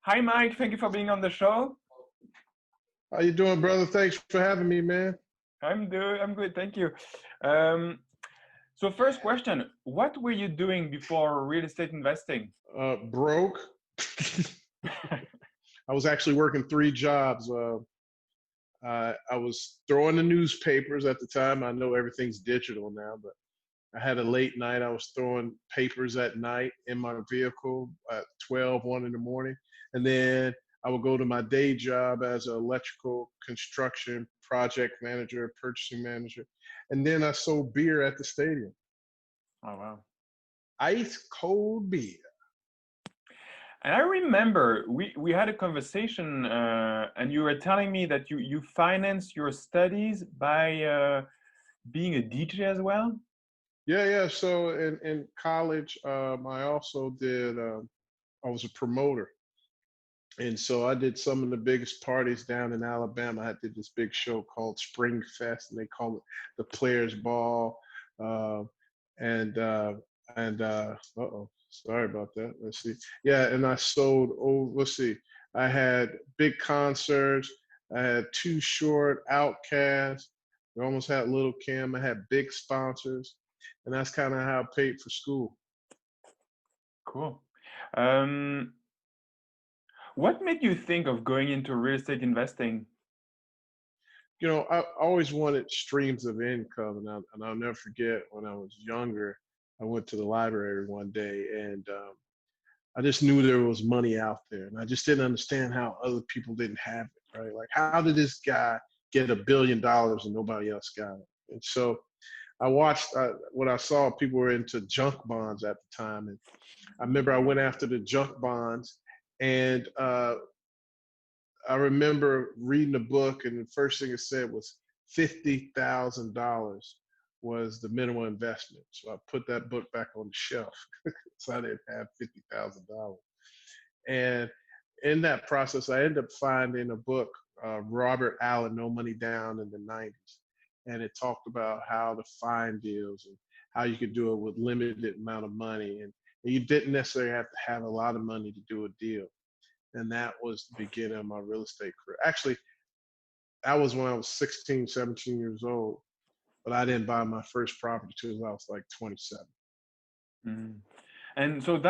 Hi, Mike. Thank you for being on the show. How you doing, brother? Thanks for having me, man. I'm good. Thank you. Um, so first question, what were you doing before real estate investing? Broke. I was actually working three jobs. I was throwing the newspapers at the time. I know everything's digital now, but I had a late night. I was throwing papers at night in my vehicle at 12, 1 in the morning. And then I would go to my day job as an electrical construction project manager, purchasing manager. And then I sold beer at the stadium. Oh, wow. Ice cold beer. And I remember we had a conversation, and you were telling me that you finance your studies by being a DJ as well. Yeah. So in college, I also did. I was a promoter, and so I did some of the biggest parties down in Alabama. I did this big show called Spring Fest, and they call it the Players Ball. Uh, and oh, sorry about that. Let's see. Yeah, and I sold. Oh, let's see. I had big concerts. I had Too Short, Outcast. We almost had Little Kim. I had big sponsors, and that's kind of how I paid for school. Cool. Um, what made you think of going into real estate investing? I always wanted streams of income, and I'll never forget when I was younger. I went to the library one day, and I just knew there was money out there, and I just didn't understand how other people didn't have it, right? Like, how did this guy get $1 billion and nobody else got it? And so I watched what I saw. People were into junk bonds at the time, and I remember I went after the junk bonds, and I remember reading a book, and the first thing it said was $50,000 was the minimum investment. So I put that book back on the shelf, so I didn't have $50,000. And in that process, I ended up finding a book, Robert Allen, No Money Down in the 90s. And it talked about how to find deals and how you could do it with limited amount of money. And you didn't necessarily have to have a lot of money to do a deal. And that was the beginning of my real estate career. Actually, that was when I was 16, 17 years old, but I didn't buy my first property until I was like 27. Mm. And so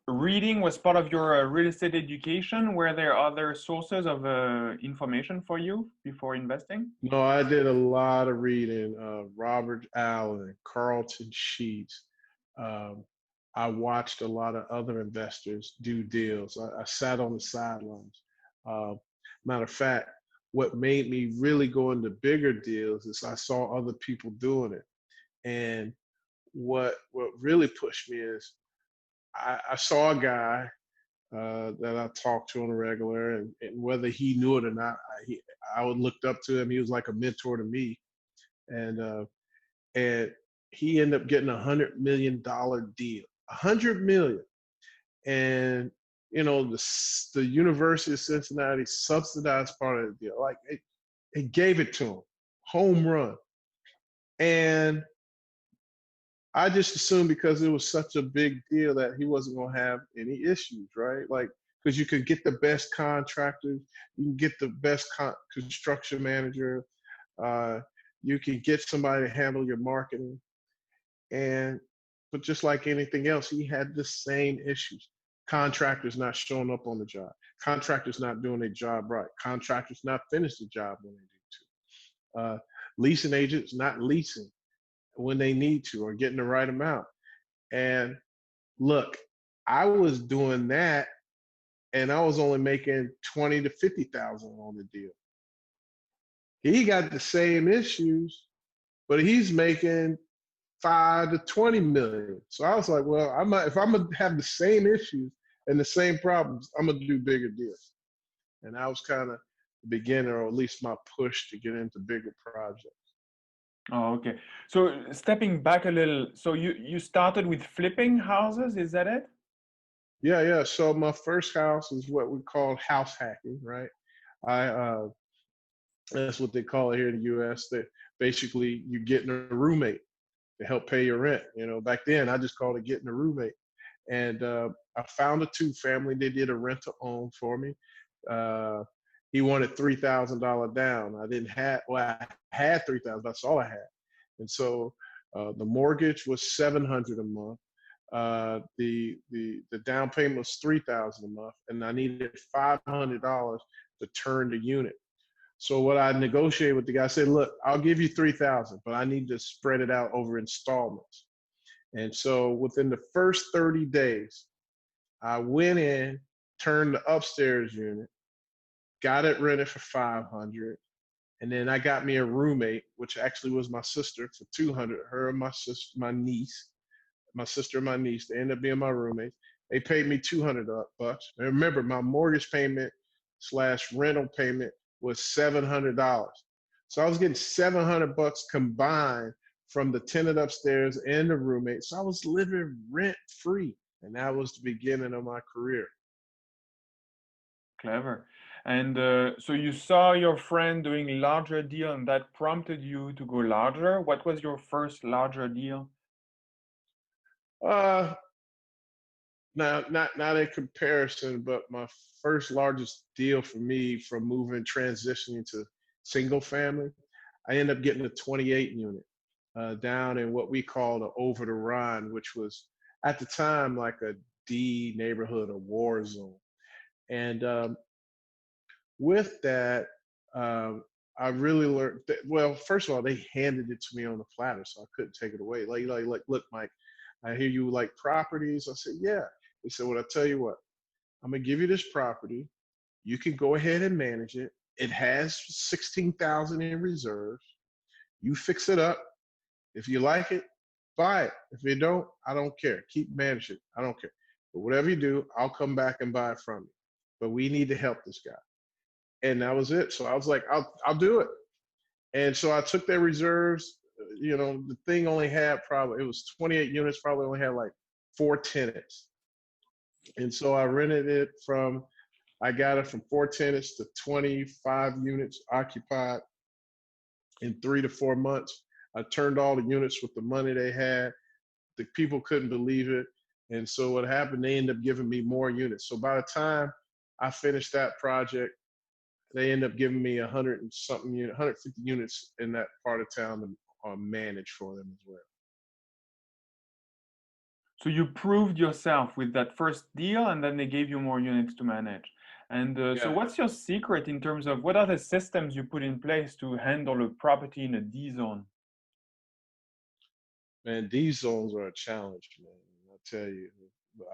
reading was part of your real estate education. Were there other sources of information for you before investing? No, I did a lot of reading. Robert Allen, Carlton Sheets. Um, I watched a lot of other investors do deals. I sat on the sidelines. Uh, Matter of fact, what made me really go into bigger deals is I saw other people doing it. And what really pushed me is I saw a guy that I talked to on a regular, and whether he knew it or not, I would looked up to him. He was like a mentor to me, and and he ended up getting $100 million deal, 100 million, and the University of Cincinnati subsidized part of the deal. Like it gave it to him, home run, and I just assumed because it was such a big deal that he wasn't going to have any issues, right? Like, because you could get the best contractors, you can get the best construction manager, uh, you can get somebody to handle your marketing, but just like anything else, he had the same issues. Contractors not showing up on the job, contractors not doing their job right, contractors not finish the job when they do to, leasing agents not leasing when they need to or getting the right amount. And look, I was doing that and I was only making 20 to 50,000 on the deal. He got the same issues, but he's making 5 to 20 million. So I was like, well, if I'm gonna have the same issues and the same problems, I'm gonna do bigger deals. And that was kind of the beginning, or at least my push to get into bigger projects. Oh, okay. So stepping back a little, so you started with flipping houses, is that it? Yeah. So my first house is what we call house hacking, right? I That's what they call it here in the U.S. That basically you're getting a roommate to help pay your rent. Back then I just called it getting a roommate, And I found a two family. They did a rent to own for me. Uh, he wanted $3,000 down. I didn't have, well, I had 3,000. That's all I had. And so the mortgage was 700 a month. The down payment was 3,000 a month, and I needed $500 to turn the unit. So what I negotiated with the guy, I said, look, I'll give you 3,000, but I need to spread it out over installments. And so within the first 30 days, I went in, turned the upstairs unit, got it rented for 500, and then I got me a roommate, which actually was my sister, for 200. Her and my sister, my sister and my niece, they ended up being my roommates. They paid me 200 bucks. And remember, my mortgage payment slash rental payment was $700. So I was getting 700 bucks combined from the tenant upstairs and the roommate. So I was living rent free. And that was the beginning of my career. Clever. And so you saw your friend doing larger deal, and that prompted you to go larger. What was your first larger deal? Uh, Now, not in comparison, but my first largest deal for me from moving, transitioning to single family, I ended up getting a 28 unit down in what we call the over the Rhine, which was at the time like a D neighborhood, a war zone. And with that, um, I really learned that, well, first of all, they handed it to me on a platter, so I couldn't take it away. Like, look, Mike, I hear you like properties. I said, yeah. They said, well, I tell you what, I'm gonna give you this property. You can go ahead and manage it. It has 16,000 in reserves. You fix it up. If you like it, buy it. If you don't, I don't care. Keep managing it. I don't care. But whatever you do, I'll come back and buy it from you. But we need to help this guy. And that was it. So I was like, I'll do it. And so I took their reserves. You know, the thing only had probably, it was 28 units, probably only had like 4 tenants. And so I rented it from, I got it from 4 tenants to 25 units occupied in 3 to 4 months. I turned all the units with the money they had. The people couldn't believe it. And so what happened, they ended up giving me more units. So by the time I finished that project, they ended up giving me 100 and something 150 units in that part of town to manage for them as well. So you proved yourself with that first deal, and then they gave you more units to manage. And so Yeah, what's your secret in terms of what are the systems you put in place to handle a property in a D zone? man, these zones are a challenge, man. I tell you,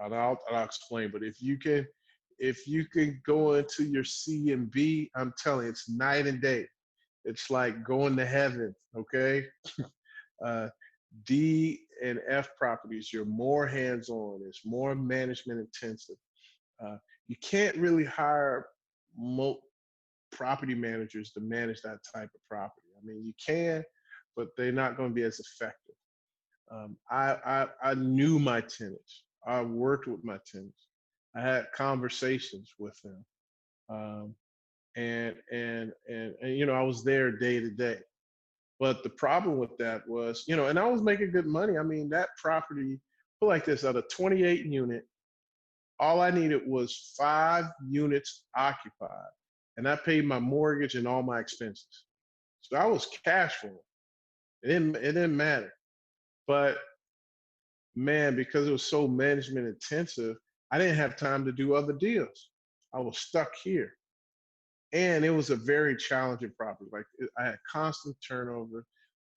and I'll explain. But if you can go into your C and B, I'm telling you, it's night and day. It's like going to heaven. Okay, uh, D and F properties, you're more hands-on. It's more management intensive. Uh, you can't really hire mo- property managers to manage that type of property. I mean, you can, but they're not going to be as effective. I knew my tenants. I worked with my tenants. I had conversations with them, um, and you know, I was there day to day. But the problem with that was, you know, and I was making good money. I mean, that property, put like this, out of 28 unit, all I needed was 5 units occupied, and I paid my mortgage and all my expenses. So I was cash flow. It didn't matter. But man, because it was so management intensive, I didn't have time to do other deals. I was stuck here. And it was a very challenging property. Like I had constant turnover,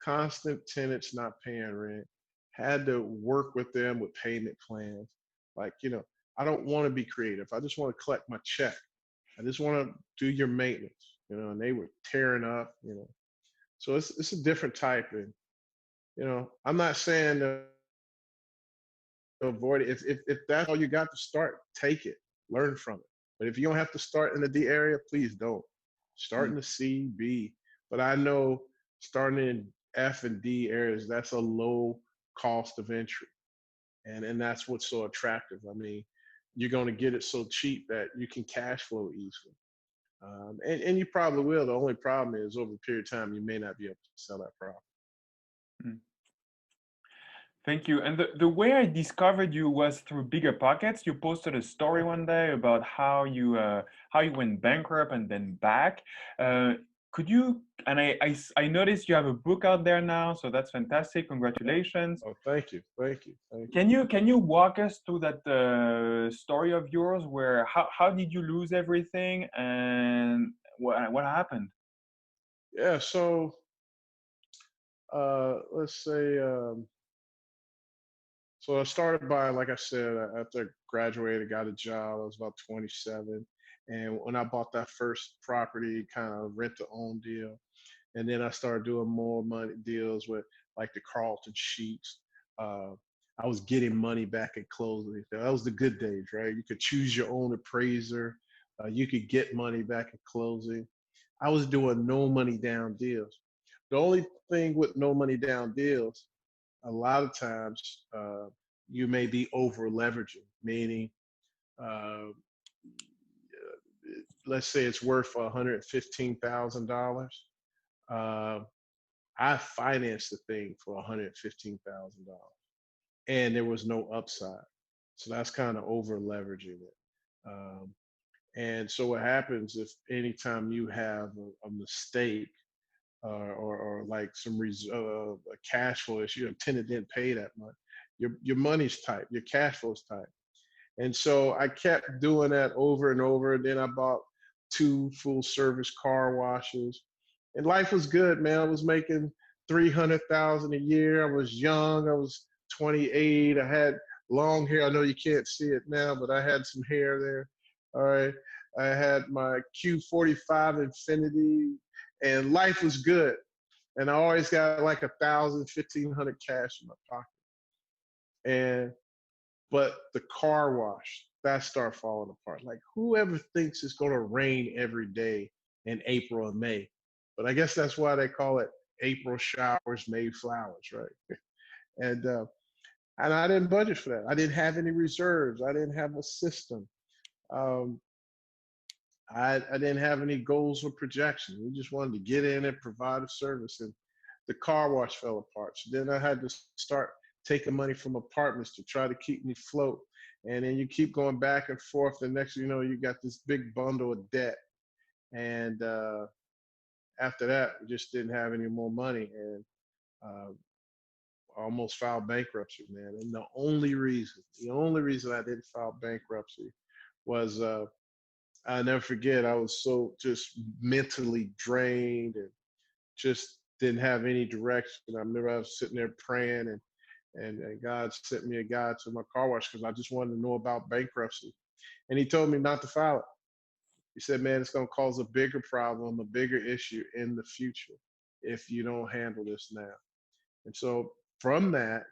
constant tenants not paying rent, had to work with them with payment plans. Like, you know, I don't want to be creative. I just want to collect my check. I just want to do your maintenance, you know, and they were tearing up, you know. So it's a different type. And, you know, I'm not saying to avoid it. If that's all you got to start, take it, learn from it. But if you don't have to start in the D area, please don't. Start Mm. in the C, B. But I know starting in F and D areas, that's a low cost of entry. And that's what's so attractive. I mean, you're going to get it so cheap that you can cash flow easily. And you probably will. The only problem is over a period of time, you may not be able to sell that property. Mm. Thank you. And the way I discovered you was through Bigger Pockets. You posted a story one day about how you went bankrupt and then back. Uh, could you? And I noticed you have a book out there now, so that's fantastic. Congratulations. Oh, thank you, thank you, thank you. Can you walk us through that story of yours where how did you lose everything and what happened? Yeah, so let's say, so I started by, like I said, after I graduated, got a job. I was about 27, and when I bought that first property, kind of rent to own deal, and then I started doing more money deals with like the Carlton Sheets. Uh, I was getting money back at closing. That was the good days, right? You could choose your own appraiser. You could get money back at closing. I was doing no money down deals. The only thing with no money down deals, a lot of times you may be over leveraging, meaning uh, let's say it's worth $115,000. Uh, I financed the thing for $115,000, and there was no upside. So that's kind of over leveraging it. Um, and so what happens if anytime you have a mistake or like a cash flow issue, a tenant didn't pay that much, your money's tight, your cash flow's tight. And so I kept doing that over and over. Then I bought two full service car washes. And life was good, man. I was making 300,000 a year. I was young. I was 28. I had long hair. I know you can't see it now, but I had some hair there. All right. I had my Q45 Infinity, and life was good. And I always got like 1,000, 1,500 cash in my pocket. And but the car wash, that started falling apart. Like, whoever thinks it's going to rain every day in April and May? But I guess that's why they call it April showers, May flowers, right? And uh, and I didn't budget for that. I didn't have any reserves. I didn't have a system. Um, I didn't have any goals or projections. We just wanted to get in and provide a service, and the car wash fell apart. So then I had to start taking money from apartments to try to keep me afloat. And then you keep going back and forth. The next, you know, you got this big bundle of debt. And after that, we just didn't have any more money, and uh, almost filed bankruptcy, man. And the only reason I didn't file bankruptcy was I never forget. I was so just mentally drained and just didn't have any direction. I remember I was sitting there praying, and God sent me a guy to my car wash because I just wanted to know about bankruptcy. And he told me not to file it. He said, man, it's going to cause a bigger problem, a bigger issue in the future if you don't handle this now. And so from that,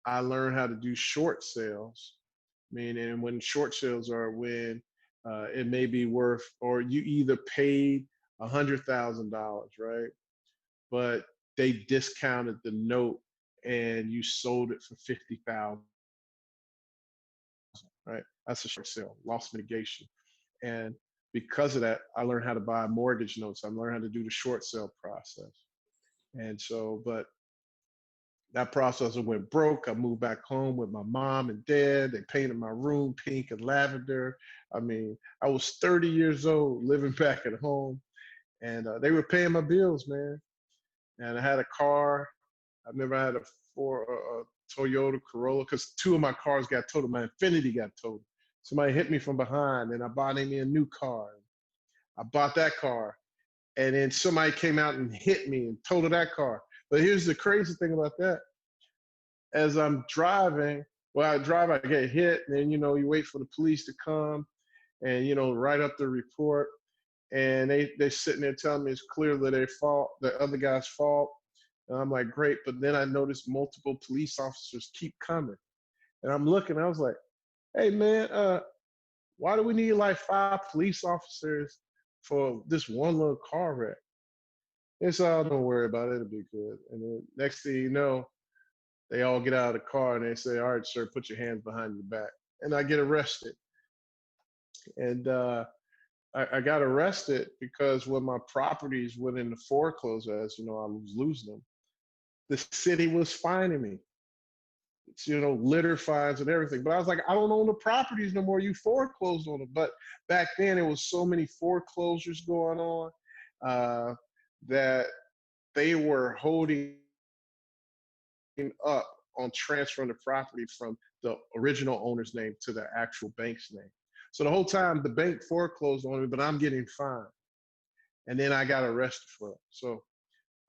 I learned how to do short sales, meaning when short sales are when it may be worth, or you either paid $100,000, right? But they discounted the note and you sold it for 50,000, right? That's a short sale, loss mitigation. And because of that, I learned how to buy mortgage notes. I learned how to do the short sale process. And so, but that process went broke. I moved back home with my mom and dad. They painted my room pink and lavender. I mean, I was 30 years old living back at home, and they were paying my bills, man. And I had a car. I remember I had a Toyota Corolla because two of my cars got totaled. My Infinity got totaled. Somebody hit me from behind, and I bought me a new car. I bought that car, and then somebody came out and hit me and totaled that car. But here's the crazy thing about that: as I'm driving, well, I drive, I get hit, and then you wait for the police to come and write up the report, and they sitting there telling me it's clearly their fault, the other guy's fault. And I'm like, great. But then I noticed multiple police officers keep coming. And I'm looking, I was like, hey man, why do we need like 5 police officers for this one little car wreck? It's all, don't worry about it, it'll be good. And then next thing you know, they all get out of the car and they say, all right, sir, put your hands behind your back. And I get arrested. And I got arrested because when my properties went into foreclosure, as you know, I was losing them, the city was fining me. It's, litter fines and everything. But I was like, I don't own the properties no more. You foreclosed on them. But back then, it was so many foreclosures going on uh, that they were holding up on transferring the property from the original owner's name to the actual bank's name. So the whole time, the bank foreclosed on me, but I'm getting fined. And then I got arrested for it. So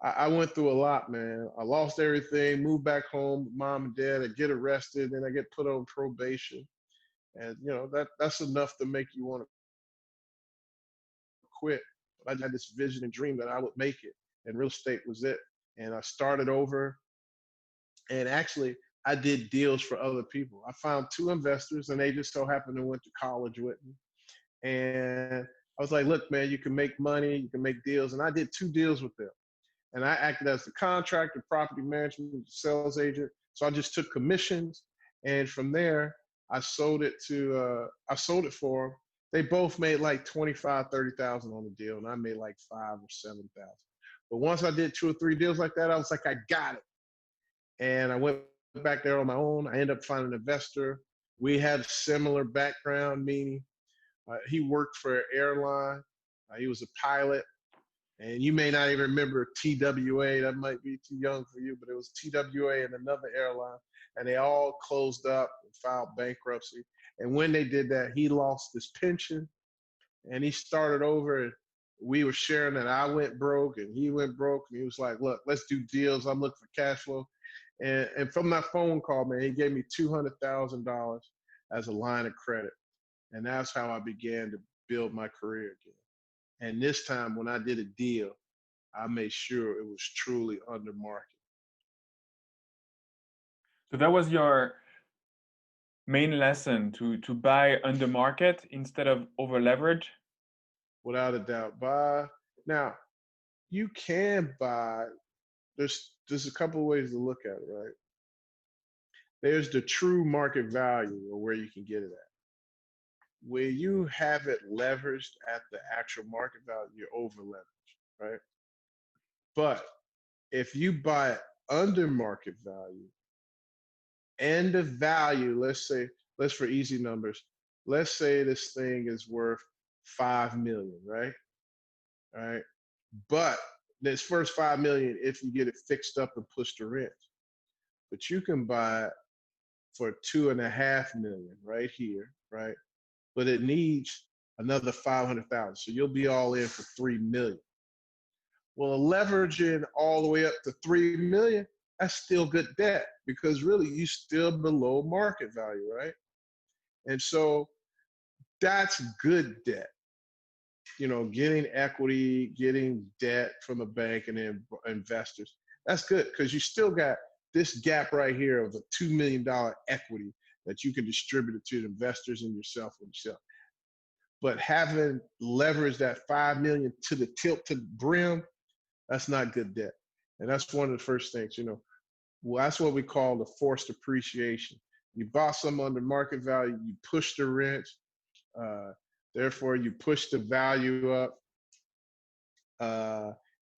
I went through a lot, man. I lost everything, moved back home with mom and dad. I get arrested, then I get put on probation, and that's enough to make you want to quit. But I had this vision and dream that I would make it, and real estate was it. And I started over, and actually, I did deals for other people. I found two investors, and they just so happened to went to college with me. And I was like, look, man, you can make money, you can make deals, and I did two deals with them. And I acted as the contractor, property management, sales agent. So I just took commissions, and from there, I sold it for them. They both made like 25, 30,000 on the deal, and I made like 5 or 7,000. But once I did 2 or 3 deals like that, I was like, I got it. And I went back there on my own. I ended up finding an investor. We had similar background, meaning he worked for an airline. He was a pilot. And you may not even remember TWA. That might be too young for you, but it was TWA and another airline. And they all closed up and filed bankruptcy. And when they did that, he lost his pension and he started over. And we were sharing that I went broke and he went broke. And he was like, look, let's do deals. I'm looking for cash flow. And from that phone call, man, he gave me $200,000 as a line of credit. And that's how I began to build my career again. And this time when I did a deal, I made sure it was truly under market. So that was your main lesson, to buy under market instead of over leverage? Without a doubt. Buy. Now, you can buy, there's a couple of ways to look at it, right? There's the true market value or where you can get it at. Where you have it leveraged at the actual market value, you're over leveraged, right? But if you buy it under market value and the value, let's for easy numbers, let's say this thing is worth 5 million, right? All right. But this first 5 million, if you get it fixed up and pushed to rent, but you can buy it for 2.5 million right here, right? But it needs another 500,000. So you'll be all in for 3 million. Well, leveraging all the way up to 3 million, that's still good debt because really you still below market value, right? And so that's good debt. Getting equity, getting debt from a bank and then investors. That's good because you still got this gap right here of a $2 million equity that you can distribute to the investors and yourself and yourself. But having leveraged that 5 million to the tilt to the brim, that's not good debt. And that's one of the first things, well, that's what we call the forced appreciation. You bought something under market value, you push the rent, therefore you push the value up,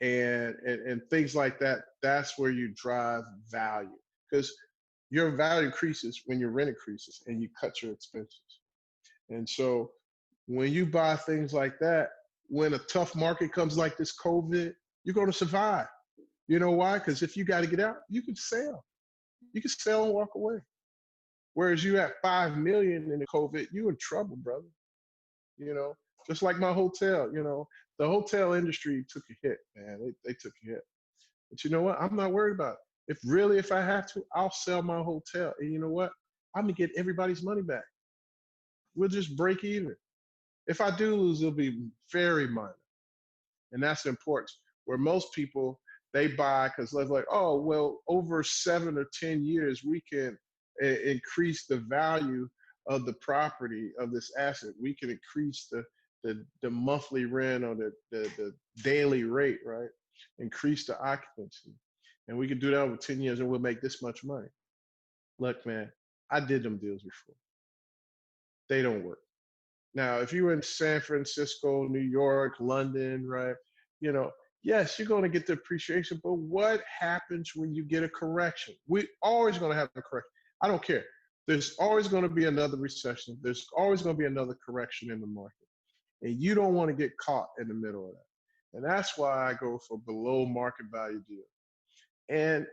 and things like that. That's where you drive value because your value increases when your rent increases and you cut your expenses. And so when you buy things like that, when a tough market comes like this COVID, you're going to survive. You know why? Because if you got to get out, you can sell. You can sell and walk away. Whereas you at 5 million in the COVID, you in trouble, brother. Just like my hotel, the hotel industry took a hit, man. They took a hit. But you know what? I'm not worried about it. If I have to, I'll sell my hotel. And you know what? I'm going to get everybody's money back. We'll just break even. If I do lose, it'll be very minor. And that's important. Where most people, they buy because they're like, oh, well, over 7 or 10 years, we can increase the value of the property of this asset. We can increase the monthly rent or the daily rate, right? Increase the occupancy. And we can do that over 10 years and we'll make this much money. Look, man, I did them deals before. They don't work. Now, if you're in San Francisco, New York, London, right? Yes, you're going to get the appreciation, but what happens when you get a correction? We're always going to have a correction. I don't care. There's always going to be another recession. There's always going to be another correction in the market. And you don't want to get caught in the middle of that. And that's why I go for below market value deal. And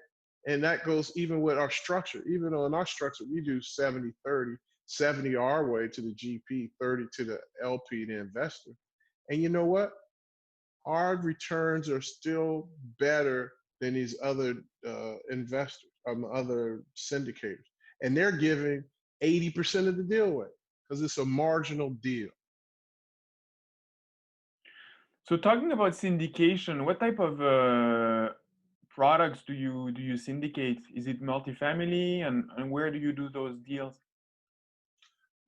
and that goes even with our structure. Even though in our structure we do 70-30, 70 our way to the GP, 30 to the LP, the investor. And you know what? Our returns are still better than these other investors, other syndicators. And they're giving 80% of the deal away because it's a marginal deal. So talking about syndication, what type of products do you syndicate? Is it multifamily, and where do you do those deals?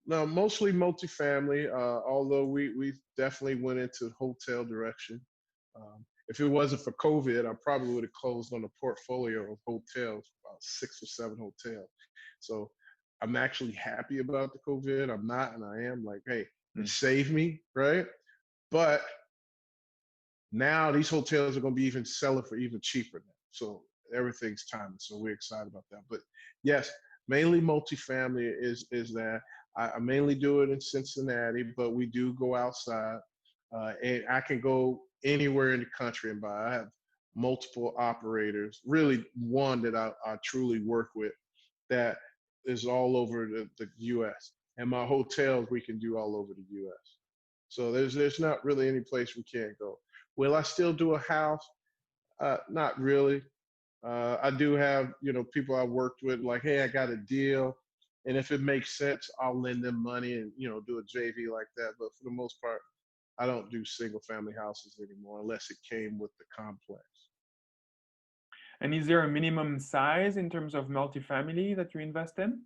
Now, mostly multifamily, although we definitely went into hotel direction. If it wasn't for COVID, I probably would have closed on a portfolio of hotels, about 6 or 7 hotels. So I'm actually happy about the COVID. I'm not, and I am like, hey, it Mm. saved me, right? But now these hotels are going to be even selling for even cheaper now. So everything's timing. So we're excited about that. But yes, mainly multifamily is that. I mainly do it in Cincinnati, but we do go outside, and I can go anywhere in the country and buy. I have multiple operators. Really, one that I truly work with that is all over the U.S. And my hotels we can do all over the U.S. So there's not really any place we can't go. Will I still do a house? Not really. I do have, people I worked with like, hey, I got a deal. And if it makes sense, I'll lend them money and, do a JV like that. But for the most part, I don't do single family houses anymore unless it came with the complex. And is there a minimum size in terms of multifamily that you invest in?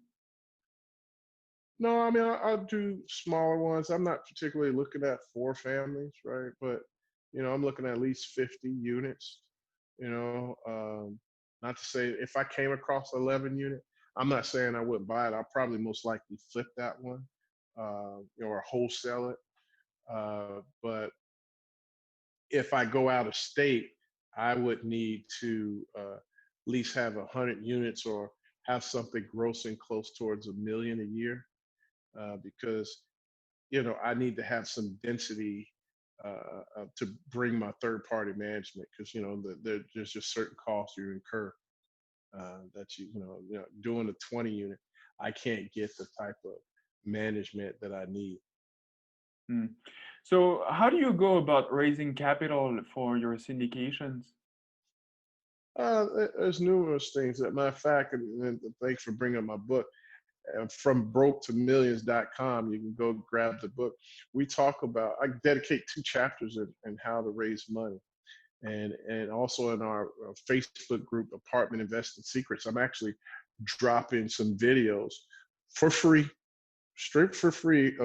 No, I mean, I'll do smaller ones. I'm not particularly looking at 4 families, right? But, I'm looking at least 50 units, you know. Not to say if I came across 11 unit, I'm not saying I wouldn't buy it. I'll probably most likely flip that one, or wholesale it. But if I go out of state, I would need to at least have 100 units or have something grossing close towards 1 million a year, because I need to have some density to bring my third party management, because there's just certain costs you incur that doing a 20 unit, I can't get the type of management that I need. Mm. So how do you go about raising capital for your syndications? There's numerous things. That matter of fact, and thanks for bringing up my book. From broke to millions.com, you can go grab the book. We talk about, I dedicate 2 chapters in how to raise money. And also in our Facebook group, Apartment Investing Secrets, I'm actually dropping some videos for free, straight for free,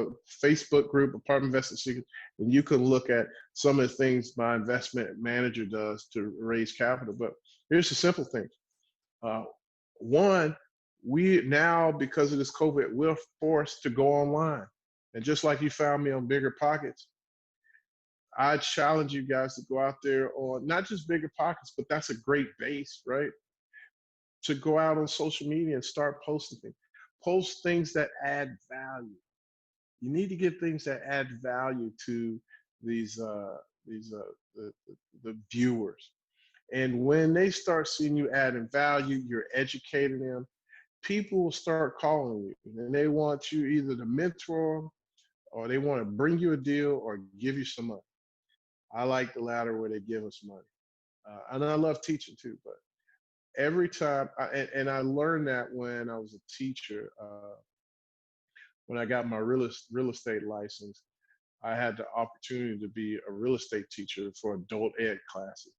Facebook group, Apartment Investing Secrets. And you can look at some of the things my investment manager does to raise capital. But here's the simple thing. One, we now, because of this COVID, we're forced to go online. And just like you found me on Bigger Pockets, I challenge you guys to go out there on not just Bigger Pockets, but that's a great base, right? To go out on social media and start posting things. Post things that add value. You need to get things that add value to these the viewers. And when they start seeing you adding value, you're educating them, people will start calling you and they want you either to mentor them or they want to bring you a deal or give you some money. I like the latter where they give us money. And I love teaching too, but every time, and I learned that when I was a teacher, when I got my real estate license, I had the opportunity to be a real estate teacher for adult ed classes.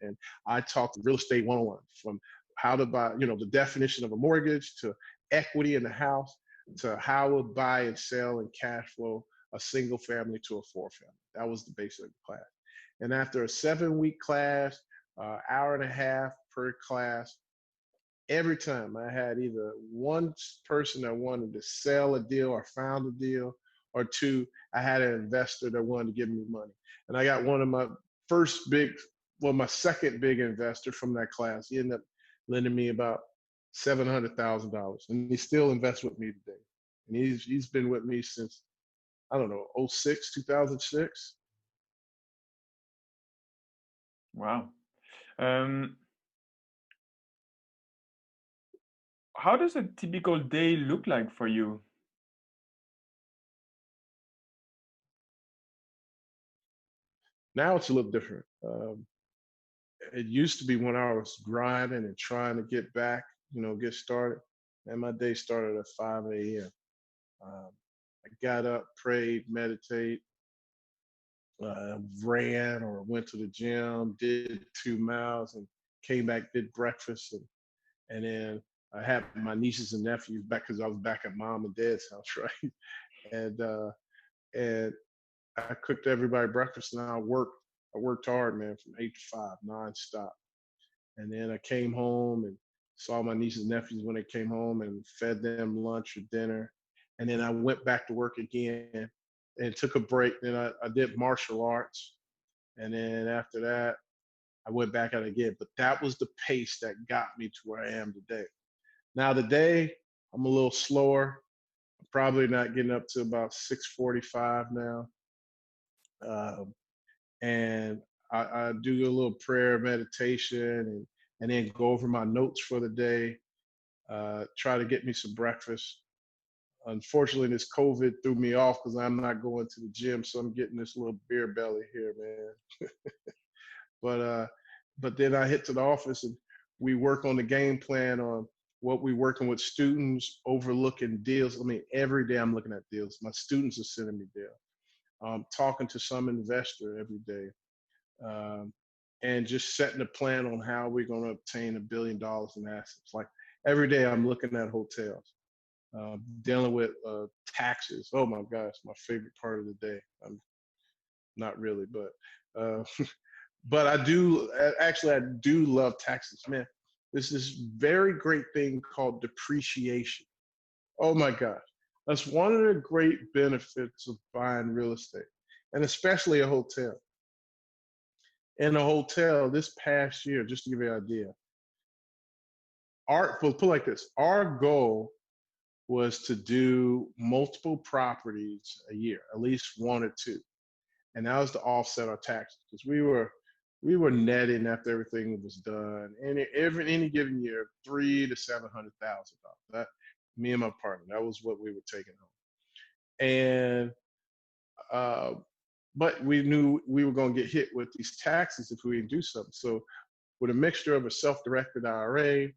And I taught real estate 101, from how to buy, the definition of a mortgage, to equity in the house, to how to buy and sell and cash flow a single family to a 4 family. That was the basis of the class. And after a 7-week class, hour and a half per class, every time I had either one person that wanted to sell a deal or found a deal, or 2, I had an investor that wanted to give me money. And I got one of my my second big investor from that class. He ended up lending me about $700,000, and he still invests with me today. And he's been with me since, I don't know, '06, 2006. Wow. Um, how does a typical day look like for you? Now it's a little different. It used to be when I was grinding and trying to get back, get started. And my day started at 5 a.m. Um, I got up, prayed, meditate, ran or went to the gym, did 2 miles, and came back, did breakfast, and then I had my nieces and nephews back because I was back at mom and dad's house, right? And and I cooked everybody breakfast, and I worked. I worked hard, man, from 8 to 5, nonstop. And then I came home and saw my nieces and nephews when they came home and fed them lunch or dinner. And then I went back to work again and took a break. Then I did martial arts. And then after that, I went back out again. But that was the pace that got me to where I am today. Now today, I'm a little slower. I'm probably not getting up to about 6:45 now. Um, and I do a little prayer meditation and then go over my notes for the day. Try to get me some breakfast. Unfortunately, this COVID threw me off because I'm not going to the gym, so I'm getting this little beer belly here, man. But but then I hit to the office and we work on the game plan on what we're working with students, overlooking deals. I mean, every day I'm looking at deals. My students are sending me deals. Talking to some investor every day, um, and just setting a plan on how we're going to obtain $1 billion in assets. Like every day, I'm looking at hotels, dealing with taxes. Oh my gosh, my favorite part of the day. I'm not really, but but I do actually. I do love taxes, man. There's this very great thing called depreciation. Oh my gosh, that's one of the great benefits of buying real estate, and especially a hotel. In a hotel this past year, just to give you an idea, our, well, put it like this, our goal was to do multiple properties a year, at least one or two. And that was to offset our taxes because we were netting after everything was done. And any given year, 300,000 to 700,000 dollars. That me and my partner, that was what we were taking home. And uh, but we knew we were going to get hit with these taxes if we didn't do something. So with a mixture of a self-directed IRA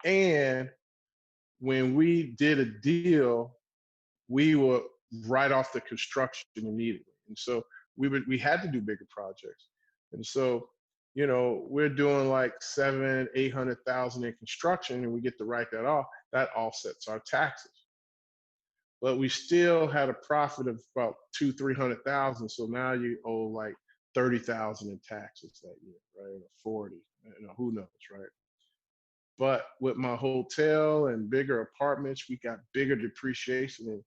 and when we did a deal, we were right off the construction immediately. And so we had to do bigger projects. And so, we're doing like 700,000-800,000 in construction and we get to write that off, that offsets our taxes. But we still had a profit of about 200,000-300,000. So now you owe like 30,000 in taxes that year, right? Or 40, who knows, right? But with my hotel and bigger apartments, we got bigger depreciation. And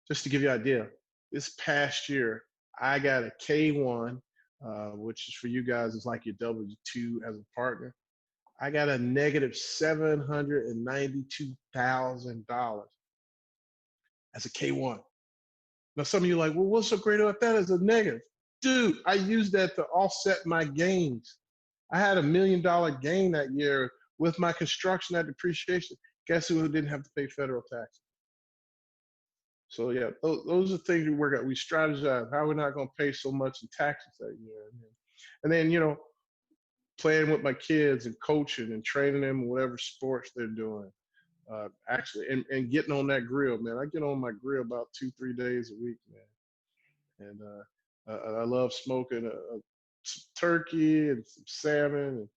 just to give you an idea, this past year, I got a K1, which is for you guys, is like your W-2 as a partner. I got a negative $792,000 as a K1. Now, some of you are like, well, what's so great about that as a negative? Dude, I used that to offset my gains. I had $1 million gain that year with my construction at depreciation. Guess who didn't have to pay federal taxes? So yeah, those are things we work out. We strategize how we're not going to pay so much in taxes that year, and then playing with my kids and coaching and training them in whatever sports they're doing. Actually, and getting on that grill, man. I get on my grill about 2-3 days a week, man. And I love smoking turkey and some salmon,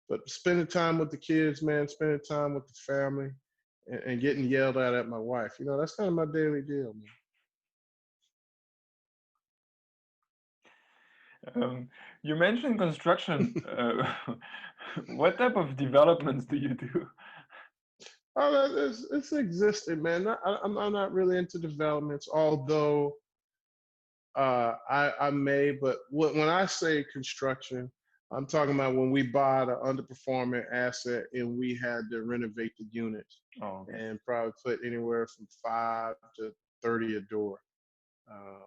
but spending time with the kids, man. Spending time with the family, and getting yelled at my wife. That's kind of my daily deal, man. You mentioned construction. What type of developments do you do? Oh, it's existing, man. I'm not really into developments, although I may. But when I say construction, I'm talking about when we bought an underperforming asset and we had to renovate the units Oh, okay. and probably put anywhere from 5 to 30 a door. Um,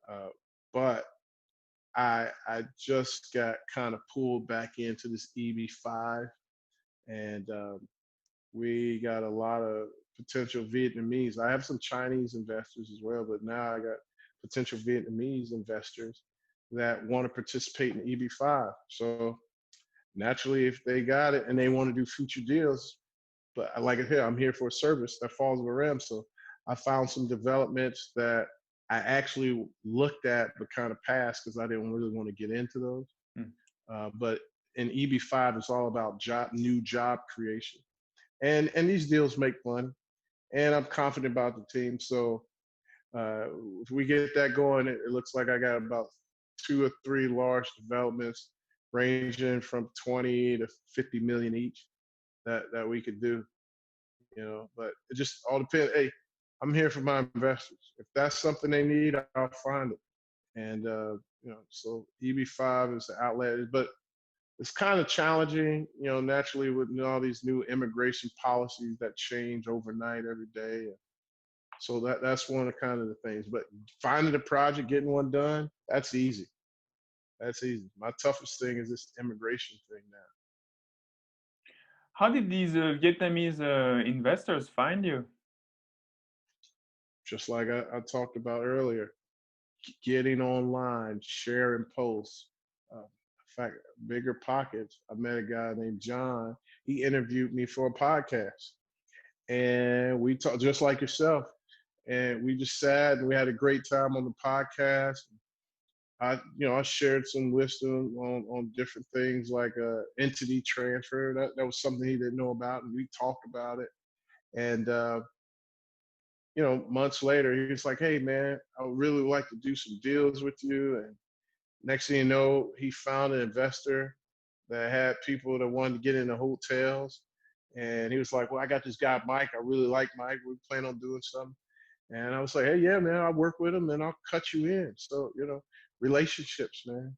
uh, but I just got kind of pulled back into this EB5, and we got a lot of potential Vietnamese. I have some Chinese investors as well, but now I got potential Vietnamese investors that want to participate in EB5. So naturally, if they got it and they want to do future deals, but like I said, I'm here for a service that falls with RAM. So I found some developments that I actually looked at but kind of passed because I didn't really want to get into those. Hmm. But in EB5, it's all about new job creation, and these deals make money. And I'm confident about the team. So uh, if we get that going, it looks like I got about 2 or 3 large developments ranging from 20 to 50 million each that we could do. But it just all depends. Hey, I'm here for my investors. If that's something they need, I'll find it. And so EB5 is the outlet, but it's kind of challenging, naturally with all these new immigration policies that change overnight every day. So that's one of the kind of the things. But finding a project, getting one done, that's easy. That's easy. My toughest thing is this immigration thing now. How did these Vietnamese investors find you? Just like I talked about earlier, getting online, sharing posts. In fact, bigger pockets. I met a guy named John. He interviewed me for a podcast, and we talked just like yourself. And we just sat and we had a great time on the podcast. I shared some wisdom on different things like entity transfer. That was something he didn't know about, and we talked about it. And months later, he was like, "Hey, man, I would really like to do some deals with you." And next thing you know, he found an investor that had people that wanted to get into hotels. And he was like, "Well, I got this guy, Mike. I really like Mike. We plan on doing something." And I was like, "Hey, yeah, man, I'll work with him and I'll cut you in." So, relationships, man.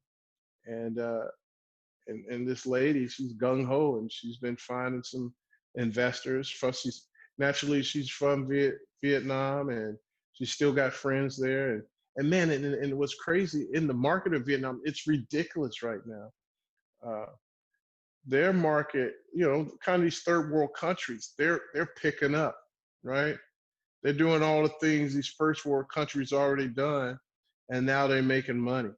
And and this lady, she's gung ho, and she's been finding some investors. First, she's from Vietnam, and she's still got friends there. And man, and what's crazy in the market of Vietnam, it's ridiculous right now. Uh, their market, kind of these third world countries, they're picking up, right? They're doing all the things these first world countries already done, and now they're making money.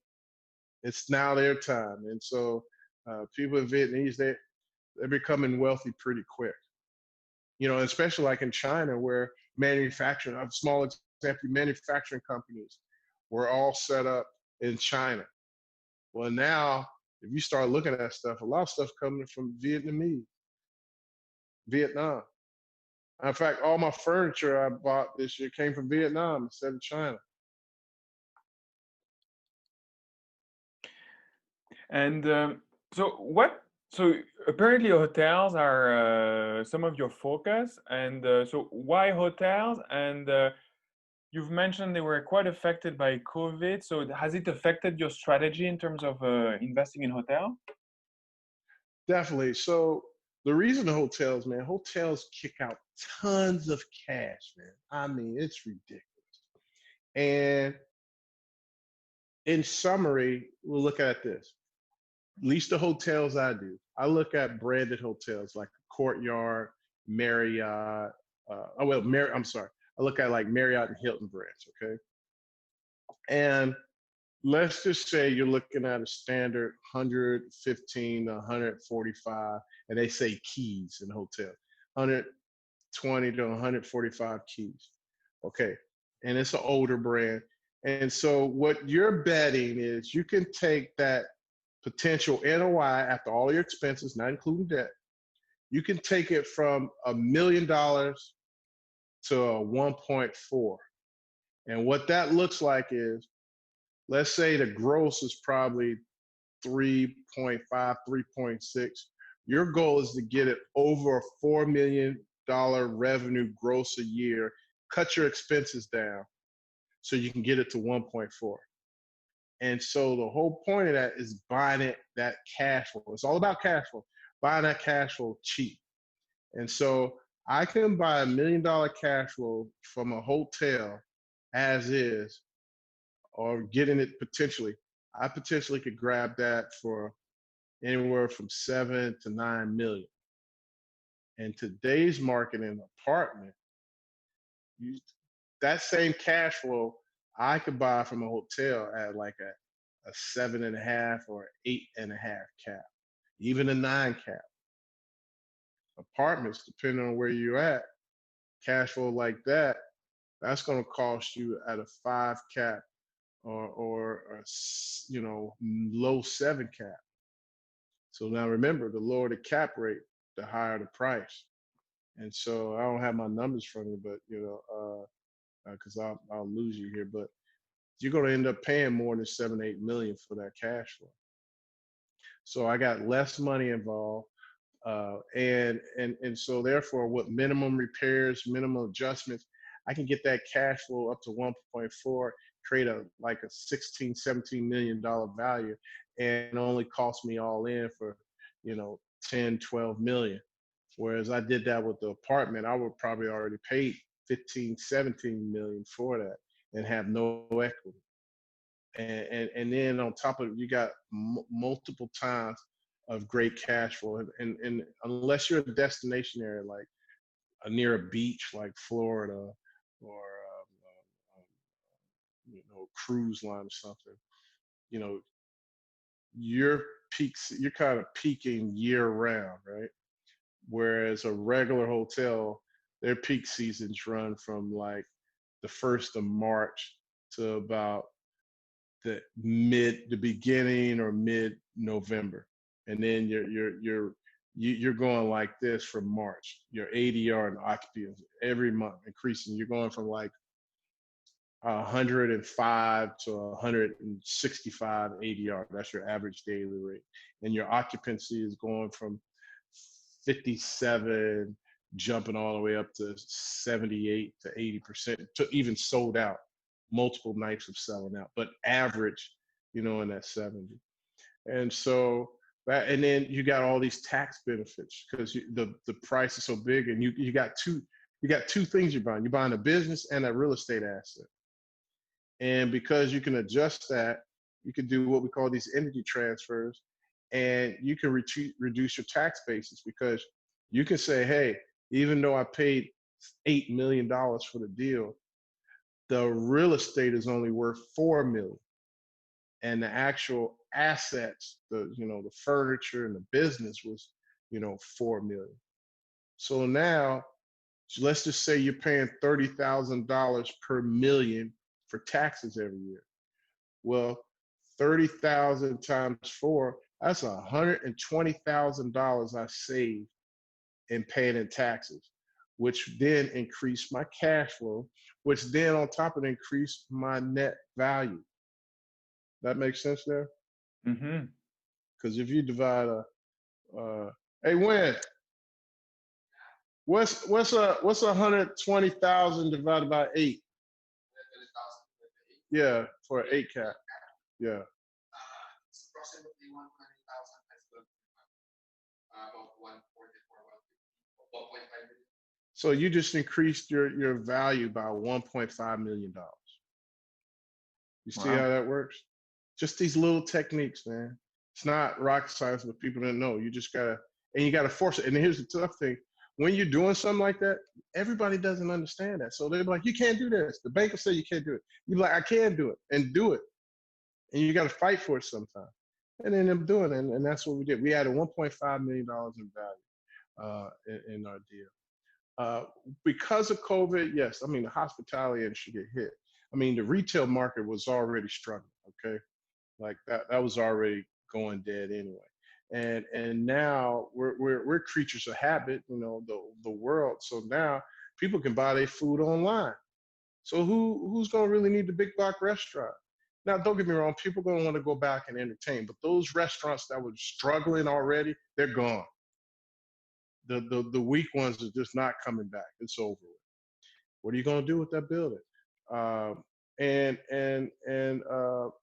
It's now their time, and so people in Vietnamese, they're becoming wealthy pretty quick. Especially like in China, where manufacturing, a small example, manufacturing companies were all set up in China. Well, now if you start looking at that stuff, a lot of stuff coming from Vietnam. In fact, all my furniture I bought this year came from Vietnam instead of China. And so what? So apparently hotels are some of your focus, and so why hotels? And you've mentioned they were quite affected by COVID. So has it affected your strategy in terms of investing in hotel? Definitely. So the reason the hotels, man, hotels kick out tons of cash, man. I mean, it's ridiculous. And in summary, we'll look at this. At least the hotels I do. I look at branded hotels like Courtyard, Marriott. I'm sorry. I look at like Marriott and Hilton brands, okay? And let's just say you're looking at a standard 115 to 145, and they say keys in hotel, 120 to 145 keys. Okay. And it's an older brand. And so what you're betting is you can take that potential NOI after all your expenses, not including debt, you can take it from $1 million to a 1.4. And what that looks like is, let's say the gross is probably 3.5, 3.6. Your goal is to get it over a $4 million revenue gross a year, cut your expenses down so you can get it to 1.4. And so the whole point of that is buying it that cash flow. It's all about cash flow. Buying that cash flow cheap. And so I can buy $1 million cash flow from a hotel as is, or getting it potentially. I potentially could grab that for anywhere from 7 to 9 million. In today's market in apartment, you, that same cash flow I could buy from a hotel at like a 7.5 or 8.5 cap, even a 9 cap. Apartments, depending on where you're at, cash flow like that, that's going to cost you at a 5 cap or low 7 cap. So now remember, the lower the cap rate, the higher the price. And so I don't have my numbers from you, but because I'll lose you here, but you're going to end up paying more than 7-8 million for that cash flow. So I got less money involved, and so therefore, with minimum repairs, minimum adjustments, I can get that cash flow up to 1.4, create a 16-17 million dollar value, and only cost me all in for 10-12 million. Whereas I did that with the apartment, I would probably already pay 15-17 million for that and have no equity. And then on top of it, you got multiple times of great cash flow. And unless you're a destination area like near a beach like Florida or cruise line or something, you know, your peaks, you're kind of peaking year round, right? Whereas a regular hotel, their peak seasons run from like the 1st of March to about the beginning or mid November, and then you're going like this from March. Your ADR and occupancy every month increasing. You're going from like 105 to 165 ADR. That's your average daily rate, and your occupancy is going from 57 jumping all the way up to 78 to 80% to even sold out, multiple nights of selling out, but average, in that 70. And so that, and then you got all these tax benefits because the price is so big, and you got two things you're buying. You're buying a business and a real estate asset. And because you can adjust that, you can do what we call these energy transfers, and you can reduce your tax basis, because you can say, hey, even though I paid $8 million for the deal, the real estate is only worth 4 million, and the actual assets, the furniture and the business was 4 million. So now let's just say you're paying $30,000 per million for taxes every year. Well, 30,000 times 4, that's $120,000 I saved in paying in taxes, which then increased my cash flow, which then on top of it increased my net value. That makes sense there? Mm-hmm. Because if you divide hey, Win, what's 120,000 divided by 8? Yeah, for an 8 cap. Yeah. It's approximately 100,000 about 144, 1.5 million. So you just increased your value by $1.5 million. You see Wow. how that works? Just these little techniques, man. It's not rocket science, but people don't know. You just gotta, and you gotta force it. And here's the tough thing: when you're doing something like that, everybody doesn't understand that. So they're like, "You can't do this." The bank will say you can't do it. You're like, "I can do it," and do it. And you got to fight for it sometimes. And then I'm doing it, and that's what we did. We added $1.5 million in value in our deal. Because of COVID, yes, I mean, the hospitality industry get hit. I mean, the retail market was already struggling, okay? Like that was already going dead anyway. And now we're creatures of habit, the world. So now people can buy their food online. So who's gonna really need the big box restaurant? Now, don't get me wrong, people gonna want to go back and entertain, but those restaurants that were struggling already, they're gone. The weak ones are just not coming back. It's over with. What are you gonna do with that building? and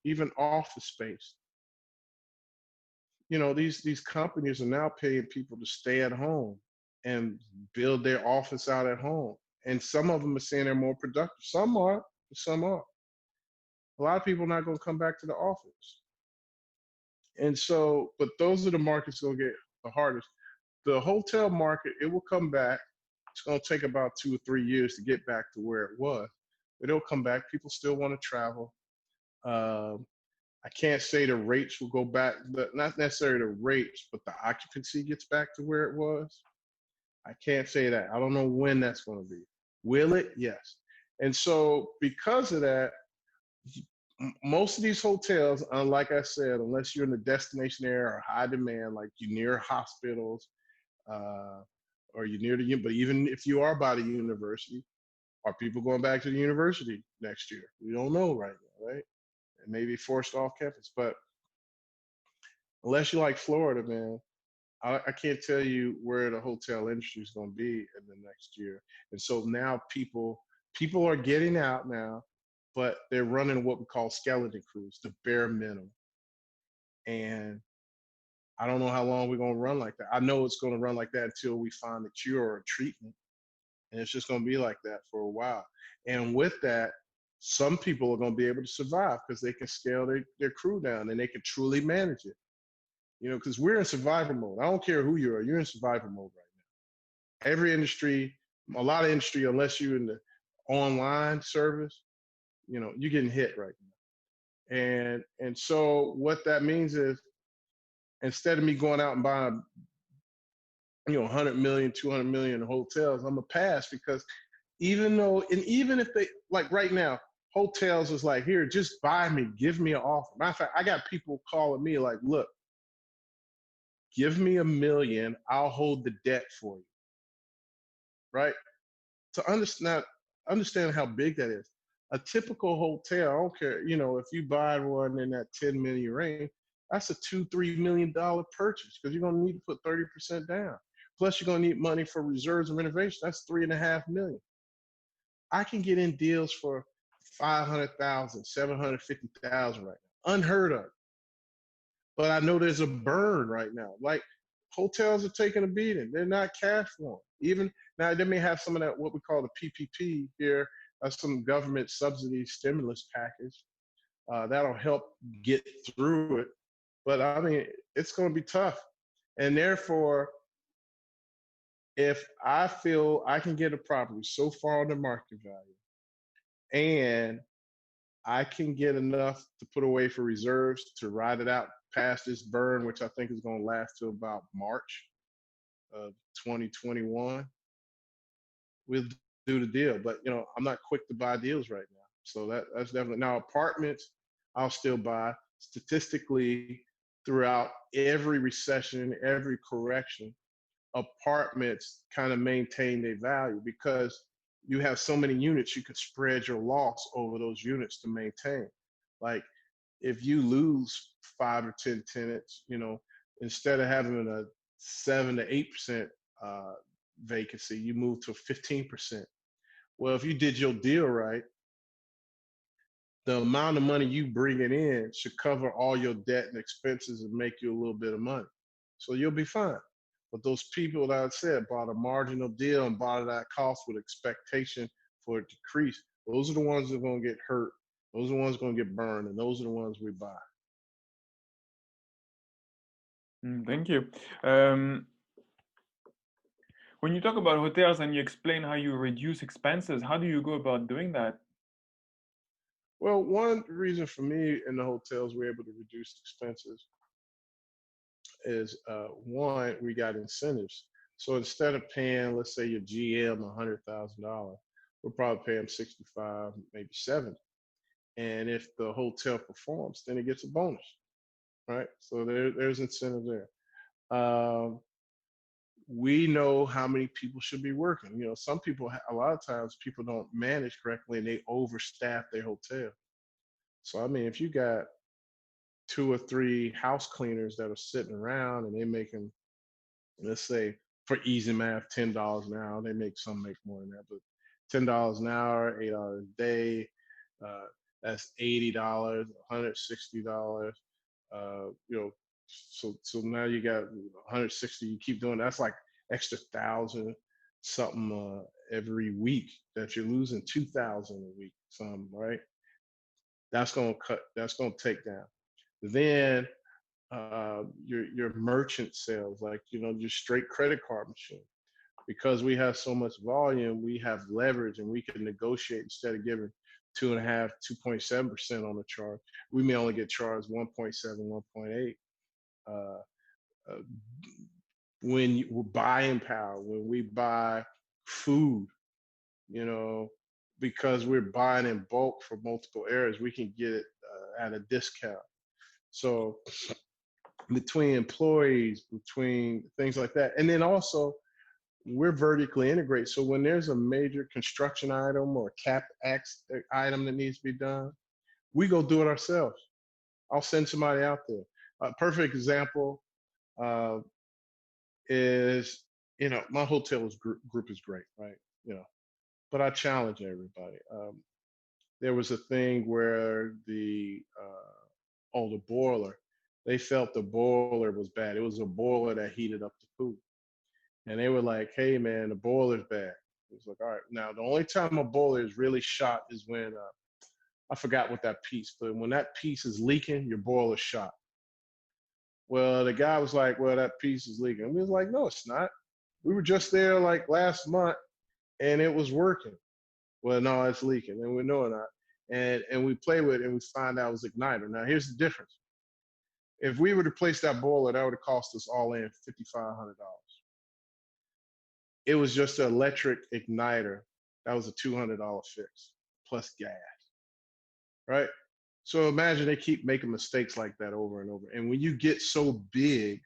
even office space. These companies are now paying people to stay at home and build their office out at home. And some of them are saying they're more productive. Some are, but some are. A lot of people are not going to come back to the office. And so, but those are the markets going to get the hardest. The hotel market, it will come back. It's going to take about 2 or 3 years to get back to where it was, but it'll come back. People still want to travel. Um, I can't say the rates will go back, but not necessarily the rates, but the occupancy gets back to where it was. I can't say that. I don't know when that's going to be. Will it? Yes. And so, because of that, most of these hotels, like I said, unless you're in the destination area or high demand, like you're near hospitals, uh, or you're near the, but even if you are by the university, are people going back to the university next year? We don't know right now, right? And maybe forced off campus. But unless you like Florida, man, I can't tell you where the hotel industry is going to be in the next year. And so now people are getting out now, but they're running what we call skeleton crews, the bare minimum. And I don't know how long we're going to run like that. I know it's going to run like that until we find a cure or a treatment. And it's just going to be like that for a while. And with that, some people are going to be able to survive because they can scale their crew down and they can truly manage it. Because we're in survival mode. I don't care who you are, you're in survival mode right now. Every industry, a lot of industry, unless you're in the online service, you're getting hit right now. And so what that means is, instead of me going out and buying 100 million, 200 million in hotels, I'm gonna pass, because even if they, like right now, hotels is like, here, just buy me, give me an offer. Matter of fact, I got people calling me like, look, give me $1 million, I'll hold the debt for you, right? To understand how big that is. A typical hotel, I don't care, if you buy one in that 10 million range, that's a $2-3 million purchase, because you're gonna need to put 30% down. Plus, you're gonna need money for reserves and renovation. That's 3.5 million. I can get in deals for 500,000, 750,000 right now, unheard of. But I know there's a burn right now. Like, hotels are taking a beating. They're not cash flowing. Even now, they may have some of that, what we call the PPP here, some government subsidy stimulus package that'll help get through it. But I mean, it's going to be tough. And therefore, if I feel I can get a property so far under market value, and I can get enough to put away for reserves to ride it out past this burn, which I think is going to last till about March of 2021, we'll do the deal. But I'm not quick to buy deals right now. So that's definitely, now apartments I'll still buy. Statistically, throughout every recession, every correction, apartments kind of maintain their value, because you have so many units, you could spread your loss over those units to maintain. Like, if you lose 5 or 10 tenants, instead of having a 7 to 8% vacancy, you move to 15%. Well, if you did your deal right, the amount of money you bringing in should cover all your debt and expenses and make you a little bit of money. So you'll be fine. But those people that I said bought a marginal deal and bought it at cost with expectation for it to decrease, those are the ones that are going to get hurt. Those are the ones going to get burned, and those are the ones we buy. Thank you. When you talk about hotels and you explain how you reduce expenses, how do you go about doing that? Well, one reason for me in the hotels we're able to reduce expenses is, one, we got incentives. So instead of paying, let's say, your GM $100,000, we'll probably pay them 65, maybe 70. And if the hotel performs, then it gets a bonus, right? So there's incentive there. We know how many people should be working. Some people, a lot of times, people don't manage correctly and they overstaff their hotel. So I mean, if you got 2 or 3 house cleaners that are sitting around and they're making, let's say, for easy math, $10 an hour. They make, some make more than that, but $10 an hour, $8 a day. That's $80, $160. You know, so now you got 160. You keep doing that's like extra thousand something every week that you're losing 2,000 a week. Some right. That's gonna cut. That's gonna take down. Then your merchant sales, like your straight credit card machine. Because we have so much volume, we have leverage and we can negotiate instead of giving 2.5, 2.7% on the charge. We may only get charged 1.7, 1.8. Uh, uh, when we're buying power, when we buy food, you know, because we're buying in bulk for multiple areas, we can get it at a discount. So between employees, between things like that, and then also we're vertically integrated. So when there's a major construction item or CapEx item that needs to be done, we go do it ourselves. I'll send somebody out there. A perfect example uh, is, my hotel group is great, right? You know, but I challenge everybody. There was a thing where the boiler, they felt the boiler was bad. It was a boiler that heated up the food. And they were like, "Hey, man, the boiler's bad." It was like, "All right." Now, the only time a boiler is really shot is when I forgot what that piece, but when that piece is leaking, your boiler's shot. Well, the guy was like, "Well, that piece is leaking." And we was like, "No, it's not. We were just there like last month, and it was working." Well, no, it's leaking, and we know it not. And we play with it, and we find out it was igniter. Now, here's the difference. If we were to place that boiler, that would have cost us all in $5,500. It was just an electric igniter. That was a $200 fix plus gas, right? So imagine they keep making mistakes like that over and over. And when you get so big,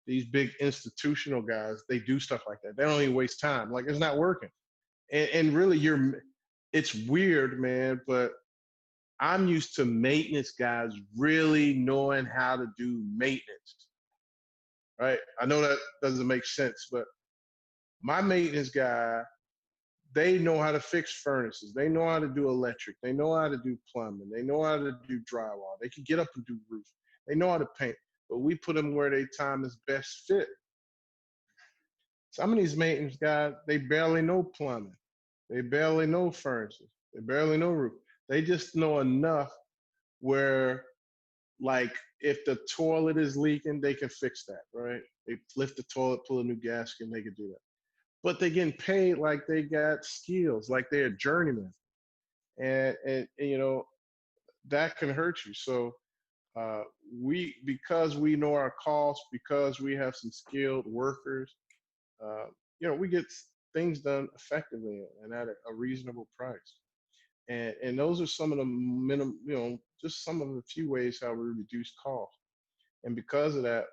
these big institutional guys, they do stuff like that. They don't even waste time. Like it's not working. And really, it's weird, man. But I'm used to maintenance guys really knowing how to do maintenance, right? I know that doesn't make sense, but my maintenance guy, they know how to fix furnaces. They know how to do electric. They know how to do plumbing. They know how to do drywall. They can get up and do roof. They know how to paint. But we put them where their time is best fit. Some of these maintenance guys, they barely know plumbing. They barely know furnaces. They barely know roof. They just know enough where, like, if the toilet is leaking, they can fix that, right? They lift the toilet, pull a new gasket, and they can do that. But they're getting paid like they got skills, like they're a journeyman. And that can hurt you. So uh, because we know our costs, because we have some skilled workers, uh, we get things done effectively and at a reasonable price. And those are some of the minimum, just some of the few ways how we reduce costs. And because of that,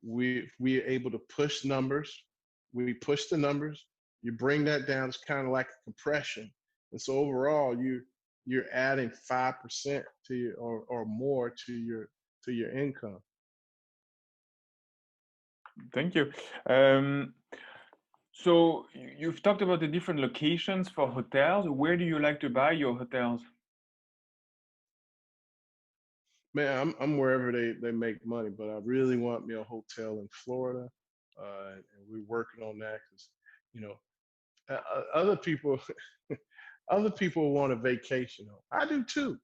we are able to push numbers. We push the numbers. You bring that down. It's kind of like a compression. And so overall, you're adding 5% to your or more to your income. Thank you. So you've talked about the different locations for hotels. Where do you like to buy your hotels? Man, I'm wherever they make money, but I really want me a hotel in Florida, and we're working on that because you know other people other people want a vacation home. I do too.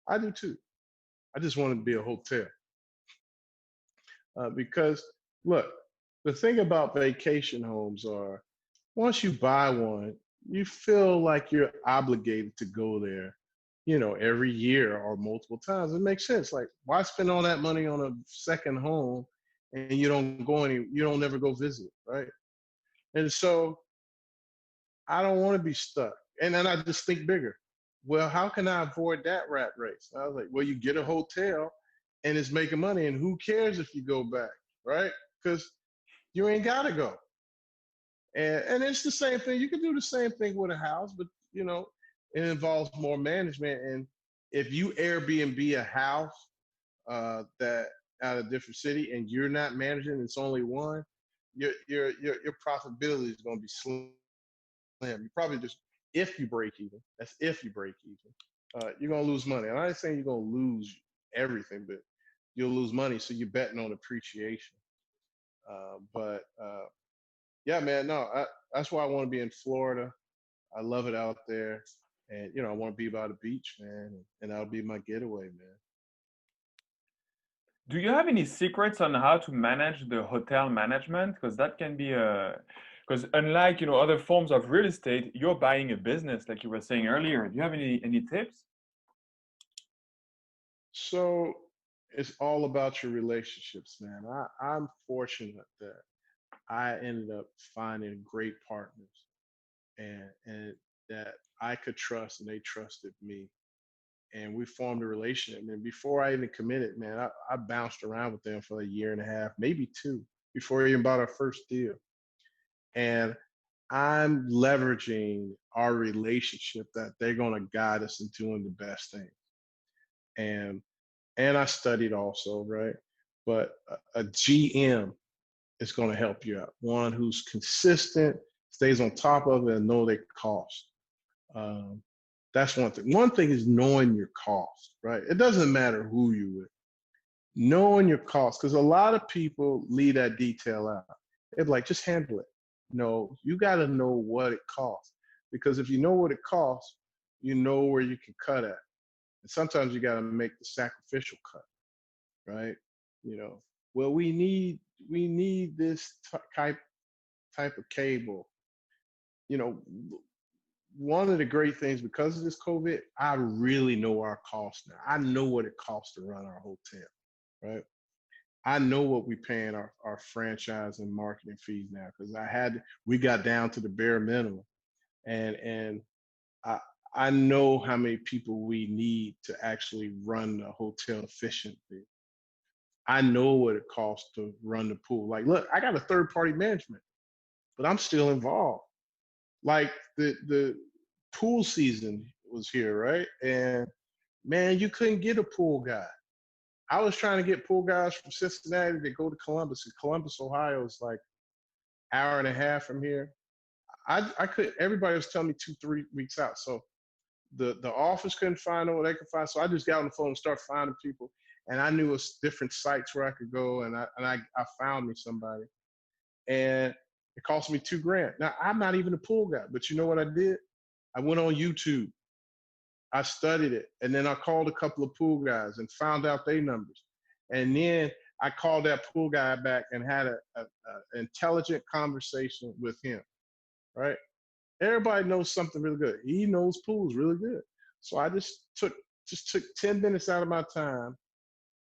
I do too. I just want it to be a hotel because look, the thing about vacation homes are once you buy one, you feel like you're obligated to go there, every year or multiple times. It makes sense. Like, why spend all that money on a second home and you don't never go visit, right? And so I don't want to be stuck. And then I just think bigger. Well, how can I avoid that rat race? I was like, well, you get a hotel and it's making money, and who cares if you go back, right? Because you ain't gotta go. And it's the same thing. You can do the same thing with a house, but it involves more management. And if you Airbnb a house that out of a different city and you're not managing, it's only one, your profitability is going to be slim. You probably just if you break even. That's if you break even. you're gonna lose money. And I ain't saying you're gonna lose everything, but you'll lose money. So you're betting on appreciation. But yeah, man, no, that's why I want to be in Florida. I love it out there, and I want to be by the beach, man, and that'll be my getaway, man. Do you have any secrets on how to manage the hotel management? Because that can be a, because unlike, other forms of real estate, you're buying a business, like you were saying earlier. Do you have any tips? So it's all about your relationships, man. I'm fortunate that I ended up finding great partners and that I could trust and they trusted me. And we formed a relationship. And before I even committed, man, I bounced around with them for a year and a half, maybe two, before we even bought our first deal. And I'm leveraging our relationship that they're going to guide us into doing the best thing. And I studied also, right? But a GM is going to help you out. One who's consistent, stays on top of it, and know their cost. Um, that's one thing. One thing is knowing your cost, right? It doesn't matter who you with. Knowing your cost, because a lot of people leave that detail out. They're like, just handle it. No, you got to know what it costs. Because if you know what it costs, you know where you can cut at. And sometimes you got to make the sacrificial cut, right? You know, well, we need this type of cable. You know, one of the great things because of this COVID, I really know our costs now. I know what it costs to run our hotel, right? I know what we're paying our franchise and marketing fees now because we got down to the bare minimum. And I I know how many people we need to actually run the hotel efficiently. I know what it costs to run the pool. Like, look, I got a third party management, but I'm still involved. Like the pool season was here, right? And man, you couldn't get a pool guy. I was trying to get pool guys from Cincinnati to go to Columbus. And Columbus, Ohio is like hour and a half from here. I could everybody was telling me 2, 3 weeks out. So the office couldn't find what they could find. So I just got on the phone and started finding people. And I knew it's different sites where I could go and I found me somebody. And it cost me 2 grand. Now I'm not even a pool guy, but you know what I did? I went on YouTube. I studied it, and then I called a couple of pool guys and found out their numbers. And then I called that pool guy back and had a intelligent conversation with him. Right? Everybody knows something really good. He knows pools really good. So I just took 10 minutes out of my time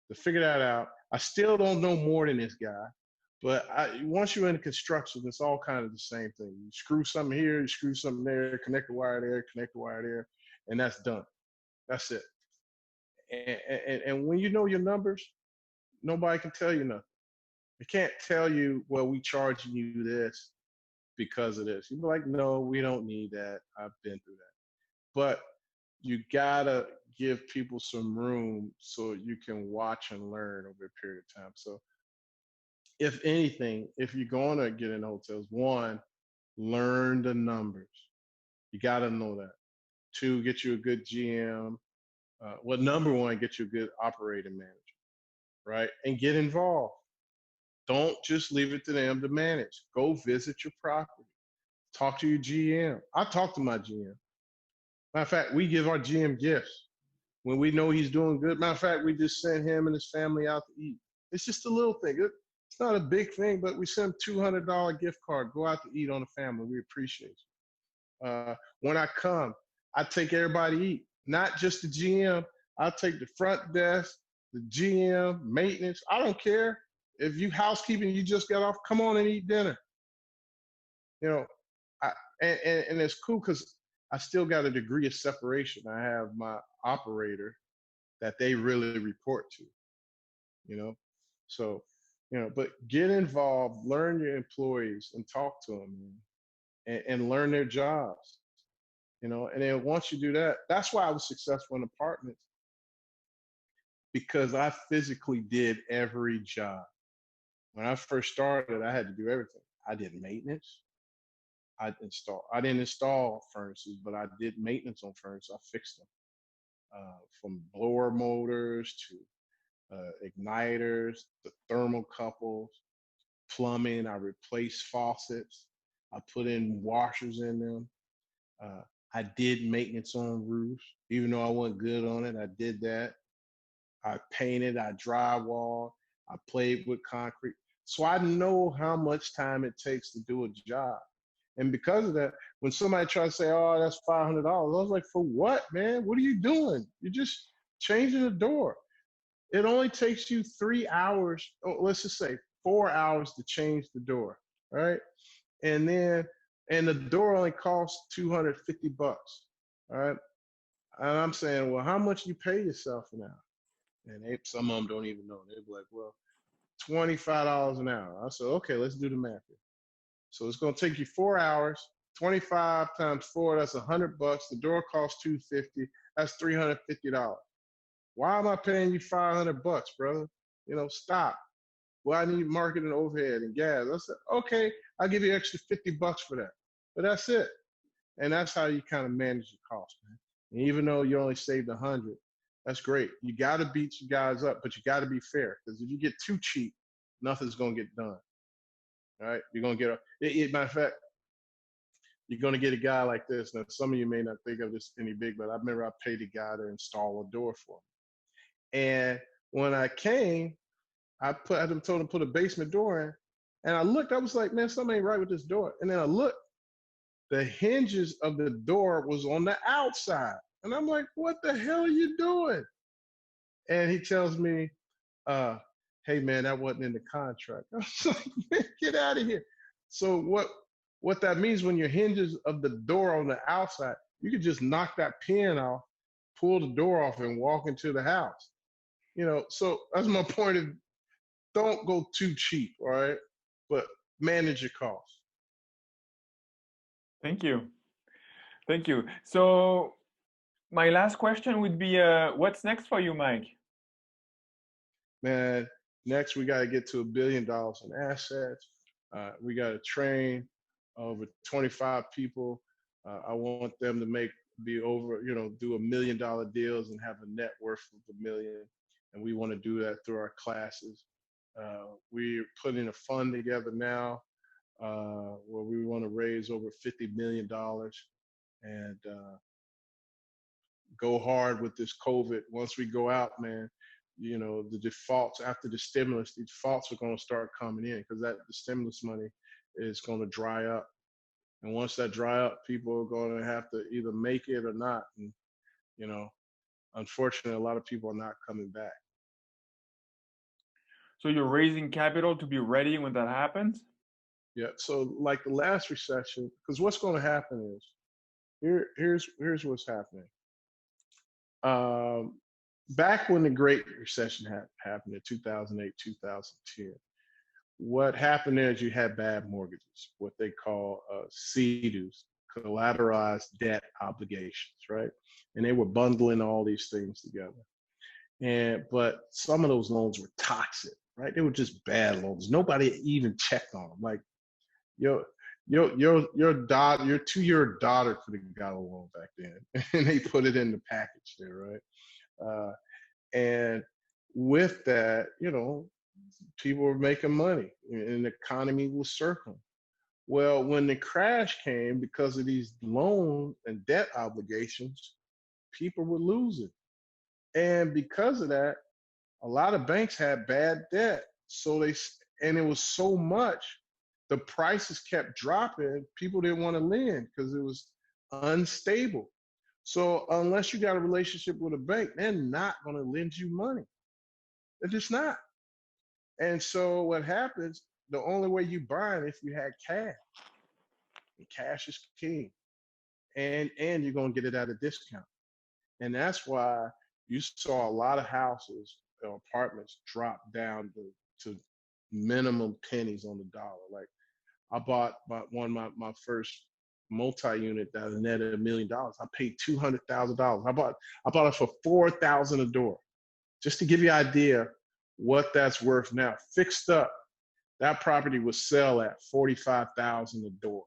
to figure that out. I still don't know more than this guy, but once you're in construction, it's all kind of the same thing. You screw something here, you screw something there, connect the wire there, connect the wire there, and that's done. That's it. And when you know your numbers, nobody can tell you nothing. They can't tell you, well, we charging you this because of this. You'd be like, no, we don't need that. I've been through that. But you gotta give people some room so you can watch and learn over a period of time. So if anything, if you're gonna get in hotels, one, learn the numbers. You gotta know that. Two, get you a good GM. Well, number one, get you a good operating manager, right? And get involved. Don't just leave it to them to manage. Go visit your property. Talk to your GM. I talk to my GM. Matter of fact, we give our GM gifts when we know he's doing good. Matter of fact, we just send him and his family out to eat. It's just a little thing. It's not a big thing, but we send $200 gift card. Go out to eat on the family. We appreciate you. When I come, I take everybody to eat, not just the GM. I take the front desk, the GM, maintenance. I don't care. If you housekeeping, you just got off, come on and eat dinner. You know, I, and it's cool because I still got a degree of separation. I have my operator that they really report to, you know. So, but get involved, learn your employees and talk to them and learn their jobs, And then once you do that, that's why I was successful in apartments because I physically did every job. When I first started, I had to do everything. I did maintenance. I didn't install furnaces, but I did maintenance on furnaces. I fixed them. from blower motors to igniters, the thermocouples, plumbing. I replaced faucets. I put in washers in them. Uh, I did maintenance on roofs, even though I wasn't good on it. I did that. I painted, I drywall, I played with concrete. So I know how much time it takes to do a job. And because of that, when somebody tries to say, "Oh, that's $500," I was like, "For what, man? What are you doing? You're just changing the door. It only takes you 3 hours, or let's just say 4 hours to change the door, right? And then, and the door only costs $250, all right? And I'm saying, well, how much you pay yourself an hour? And some of them don't even know. They're like, well, $25 an hour. I said, okay, let's do the math here. So it's going to take you 4 hours. 25 times 4, that's $100. The door costs $250. That's $350. Why am I paying you $500, brother? Stop. Well, I need marketing overhead and gas. I said, okay, I'll give you extra $50 for that. But that's it. And that's how you kind of manage the cost, man. And even though you only saved 100, that's great. You got to beat you guys up, but you got to be fair, because if you get too cheap, nothing's going to get done. All right, you're going to get matter of fact, you're going to get a guy like this. Now, some of you may not think of this any big, but I remember I paid a guy to install a door for me. And when I came, I told him to put a basement door in, and I looked. I was like, man, something ain't right with this door. And then I looked. The hinges of the door was on the outside, and I'm like, what the hell are you doing? And he tells me, hey man, that wasn't in the contract. I was like, man, get out of here. So what that means, when your hinges of the door on the outside, you could just knock that pin off, pull the door off, and walk into the house. So that's my point of, don't go too cheap, all right? But manage your costs. Thank you. Thank you. So my last question would be, what's next for you, Mike? Man, next we got to get to $1 billion in assets. We got to train over 25 people. I want them to be over, do $1 million deals and have a net worth of $1 million. And we want to do that through our classes. We're putting a fund together now where we want to raise over $50 million and go hard with this COVID. Once we go out, man, the defaults after the stimulus, the defaults are going to start coming in, because the stimulus money is going to dry up. And once that dry up, people are going to have to either make it or not. And, unfortunately, a lot of people are not coming back. So you're raising capital to be ready when that happens? Yeah. So like the last recession, because what's going to happen is, here's what's happening. Back when the Great Recession happened in 2008, 2010, what happened there is you had bad mortgages, what they call CDUs, collateralized debt obligations, right? And they were bundling all these things together. But some of those loans were toxic, right? They were just bad loans. Nobody even checked on them. Like your daughter, your 2-year daughter could have got a loan back then, and they put it in the package there, right? And with that, people were making money, and the economy was circling. Well, when the crash came, because of these loan and debt obligations, people were losing. And because of that, a lot of banks had bad debt. And it was so much, the prices kept dropping. People didn't want to lend because it was unstable. So unless you got a relationship with a bank, they're not going to lend you money. They're just not. And so what happens, the only way you buy it if you had cash. And cash is king. And you're going to get it at a discount. And that's why you saw a lot of houses or apartments drop down to minimum pennies on the dollar. Like I bought my first multi-unit that was netted $1 million. I paid $200,000. I bought it for $4,000 a door. Just to give you an idea what that's worth now. Fixed up, that property would sell at $45,000 a door.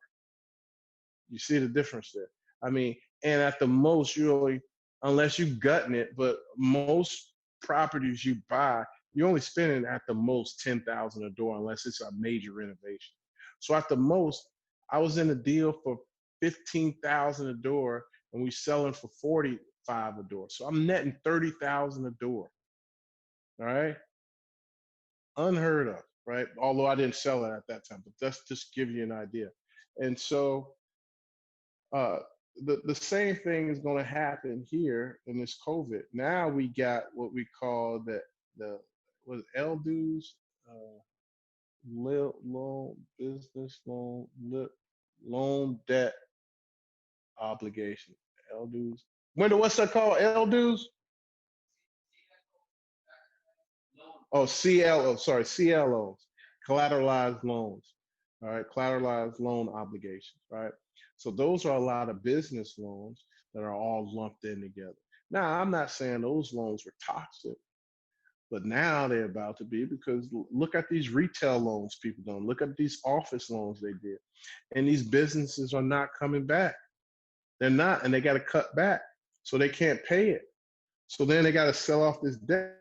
You see the difference there? I mean, and at the most, you only unless you gutting it. But most properties you buy, you're only spending at the most 10,000 a door, unless it's a major renovation. So at the most, I was in a deal for 15,000 a door, and we selling for 45 a door. So I'm netting 30,000 a door. All right, unheard of, right? Although I didn't sell it at that time, but that's just give you an idea. And so uh, the same thing is going to happen here in this COVID. Now we got what we call the was LDUs, loan business loan debt obligation. LDUs. Wendell, what's that called? LDUs? Oh, CLO. Sorry, CLOs, collateralized loans. All right, collateralized loan obligations. Right. So those are a lot of business loans that are all lumped in together. Now, I'm not saying those loans were toxic, but now they're about to be, because look at these retail loans people done. Look at these office loans they did, and these businesses are not coming back. They're not, and they got to cut back, so they can't pay it. So then they got to sell off this debt.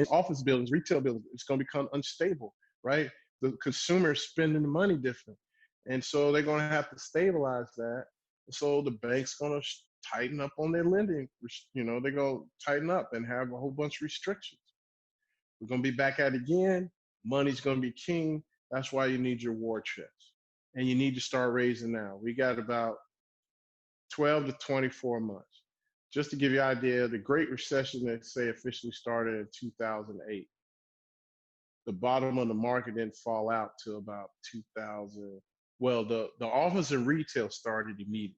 Office buildings, retail buildings, it's going to become unstable, right? The consumer is spending the money different. And so they're going to have to stabilize that. So the bank's going to tighten up on their lending. You know, they're going to tighten up and have a whole bunch of restrictions. We're going to be back at it again. Money's going to be king. That's why you need your war chest. And you need to start raising now. We got about 12 to 24 months. Just to give you an idea, the Great Recession, they say, officially started in 2008. The bottom of the market didn't fall out till about 2000. Well, the office and retail started immediately,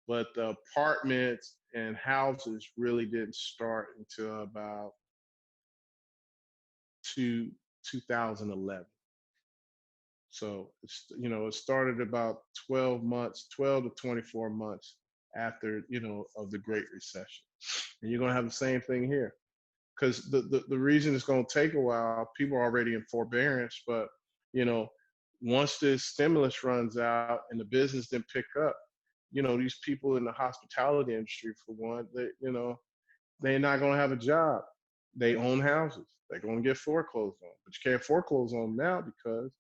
but the apartments and houses really didn't start until about 2011. So it's, you know, it started about 12 months, 12 to 24 months after, you know, of the Great Recession. And you're going to have the same thing here, because the reason it's going to take a while, people are already in forbearance, but, you know, once this stimulus runs out and the business didn't pick up, you know, these people in the hospitality industry, for one, they, you know, they're not going to have a job. They own houses. They're going to get foreclosed on, but you can't foreclose on them now because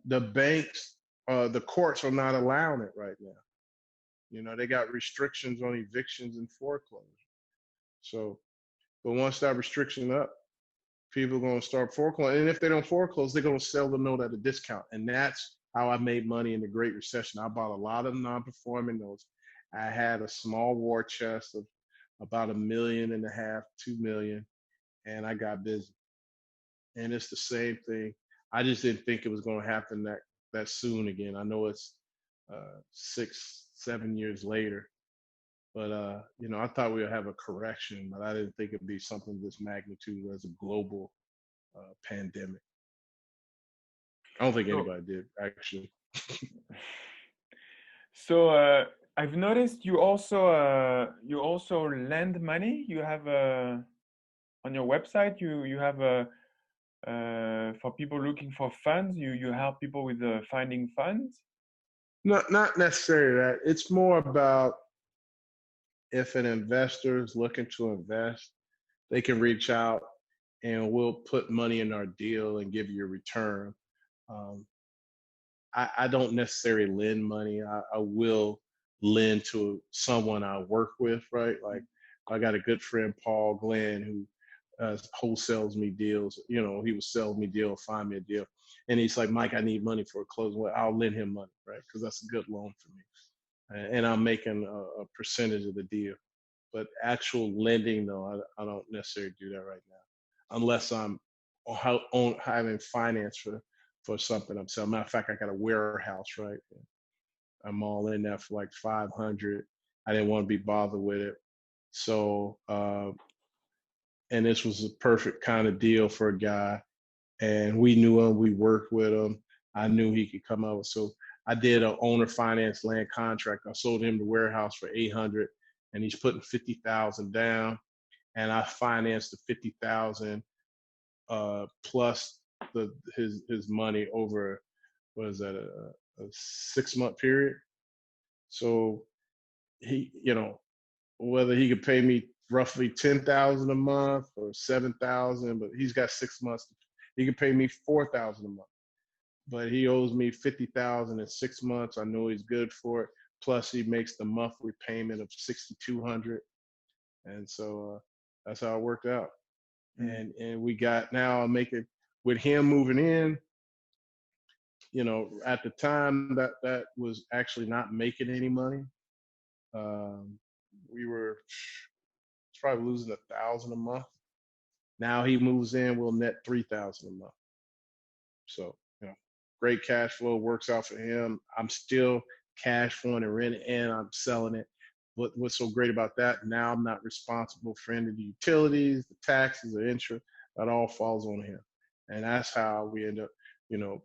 the banks, the courts are not allowing it right now. You know, they got restrictions on evictions and foreclosure. So, but once that restriction up, people are going to start foreclosing. And if they don't foreclose, they're going to sell the note at a discount. And that's how I made money in the Great Recession. I bought a lot of non-performing notes. I had a small war chest of about $1.5 million, 2 million, and I got busy. And it's the same thing. I just didn't think it was going to happen that soon again. I know it's 6-7 years later, but you know, I thought we would have a correction, but I didn't think it'd be something of this magnitude as a global pandemic. I don't think anybody did, actually. So I've noticed you also lend money. You have on your website you have for people looking for funds. You help people with finding funds. Not necessarily that. It's more about, if an investor is looking to invest, they can reach out and we'll put money in our deal and give you a return. Um, I don't necessarily lend money. I will lend to someone I work with, right? Like, I got a good friend, Paul Glenn, who wholesales me deals. You know, he was selling me deal, find me a deal. And he's like, Mike, I need money for a closing. Well, I'll lend him money, right? Because that's a good loan for me. And I'm making a percentage of the deal. But actual lending, no, I don't necessarily do that right now, unless I'm having finance for something I'm selling. Matter of fact, I got a warehouse, right? I'm all in there for like 500. I didn't want to be bothered with it. So, and this was a perfect kind of deal for a guy. And we knew him, we worked with him. I knew he could come out. So I did an owner finance land contract. I sold him the warehouse for 800, and he's putting 50,000 down. And I financed the 50,000 plus his money over, what is that, a 6-month period. So he, whether he could pay me roughly 10,000 a month or 7,000, but he's got 6 months. He could pay me 4,000 a month, but he owes me 50,000 in 6 months. I know he's good for it. Plus, he makes the monthly payment of 6,200, and so that's how it worked out. And we got now I'm making with him moving in. At the time that was actually not making any money. Um, we were probably losing 1,000 a month. Now he moves in, we'll net 3,000 a month. So, great cash flow works out for him. I'm still cash flowing and renting and I'm selling it. But what's so great about that? Now I'm not responsible for any of the utilities, the taxes, the interest. That all falls on him. And that's how we end up,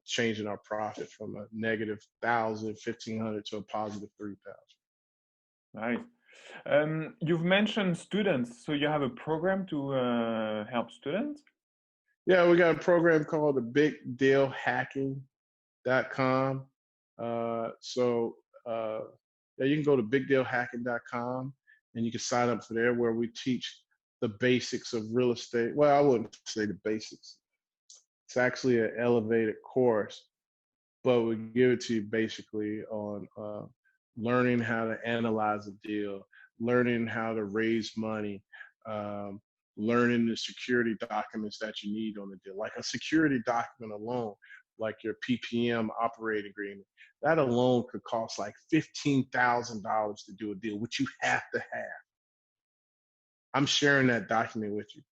changing our profit from a negative 1,000, 1,500 to a positive 3,000. Nice. You've mentioned students, so you have a program to help students? Yeah, we got a program called the BigDealHacking.com. Yeah, you can go to BigDealHacking.com and you can sign up for there where we teach the basics of real estate. Well, I wouldn't say the basics. It's actually an elevated course, but we give it to you basically on learning how to analyze a deal, learning how to raise money, learning the security documents that you need on the deal. Like a security document alone, like your PPM operating agreement, that alone could cost like $15,000 to do a deal, which you have to have. I'm sharing that document with you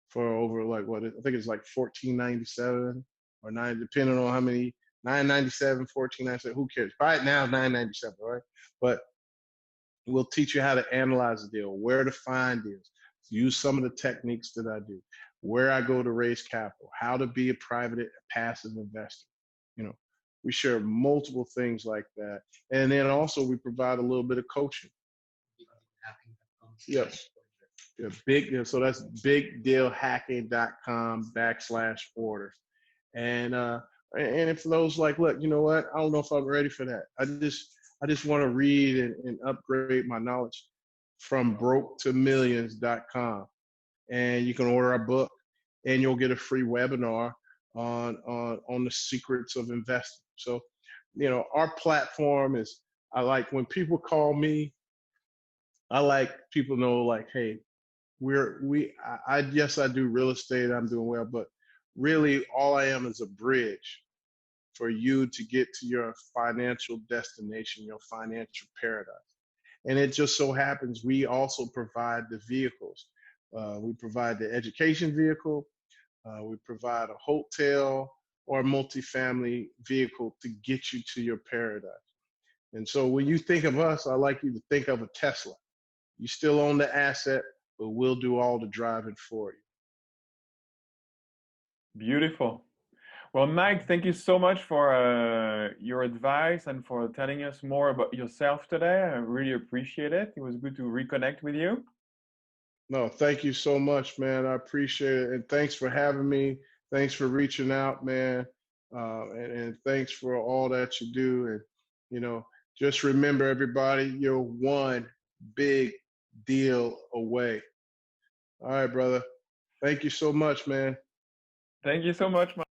for over like what I think it's like $14.97 or $9, depending on how many. $9.97, $14.97. Who cares? Right now, $9.97. Right, but we'll teach you how to analyze a deal, where to find deals, use some of the techniques that I do, where I go to raise capital, how to be a private passive investor. We share multiple things like that, and then also we provide a little bit of coaching. Yes. Yeah, so that's BigDealHacking.com/orders. And if those like, look, you know what? I don't know if I'm ready for that. I just want to read and upgrade my knowledge from broke-to-millions.com. And you can order our book and you'll get a free webinar on the secrets of investing. So, our platform is, I like when people call me, I like people to know like, hey, yes, I do real estate, I'm doing well, but really all I am is a bridge for you to get to your financial destination, your financial paradise. And it just so happens we also provide the vehicles. We provide the education vehicle, we provide a hotel or a multifamily vehicle to get you to your paradise. And so when you think of us, I like you to think of a Tesla. You still own the asset, but we'll do all the driving for you. Beautiful. Well, Mike, thank you so much for your advice and for telling us more about yourself today. I really appreciate it. It was good to reconnect with you. No, thank you so much, man. I appreciate it. And thanks for having me. Thanks for reaching out, man. And thanks for all that you do. And, just remember, everybody, you're one big deal away. All right, brother. Thank you so much, man. Thank you so much, Mike.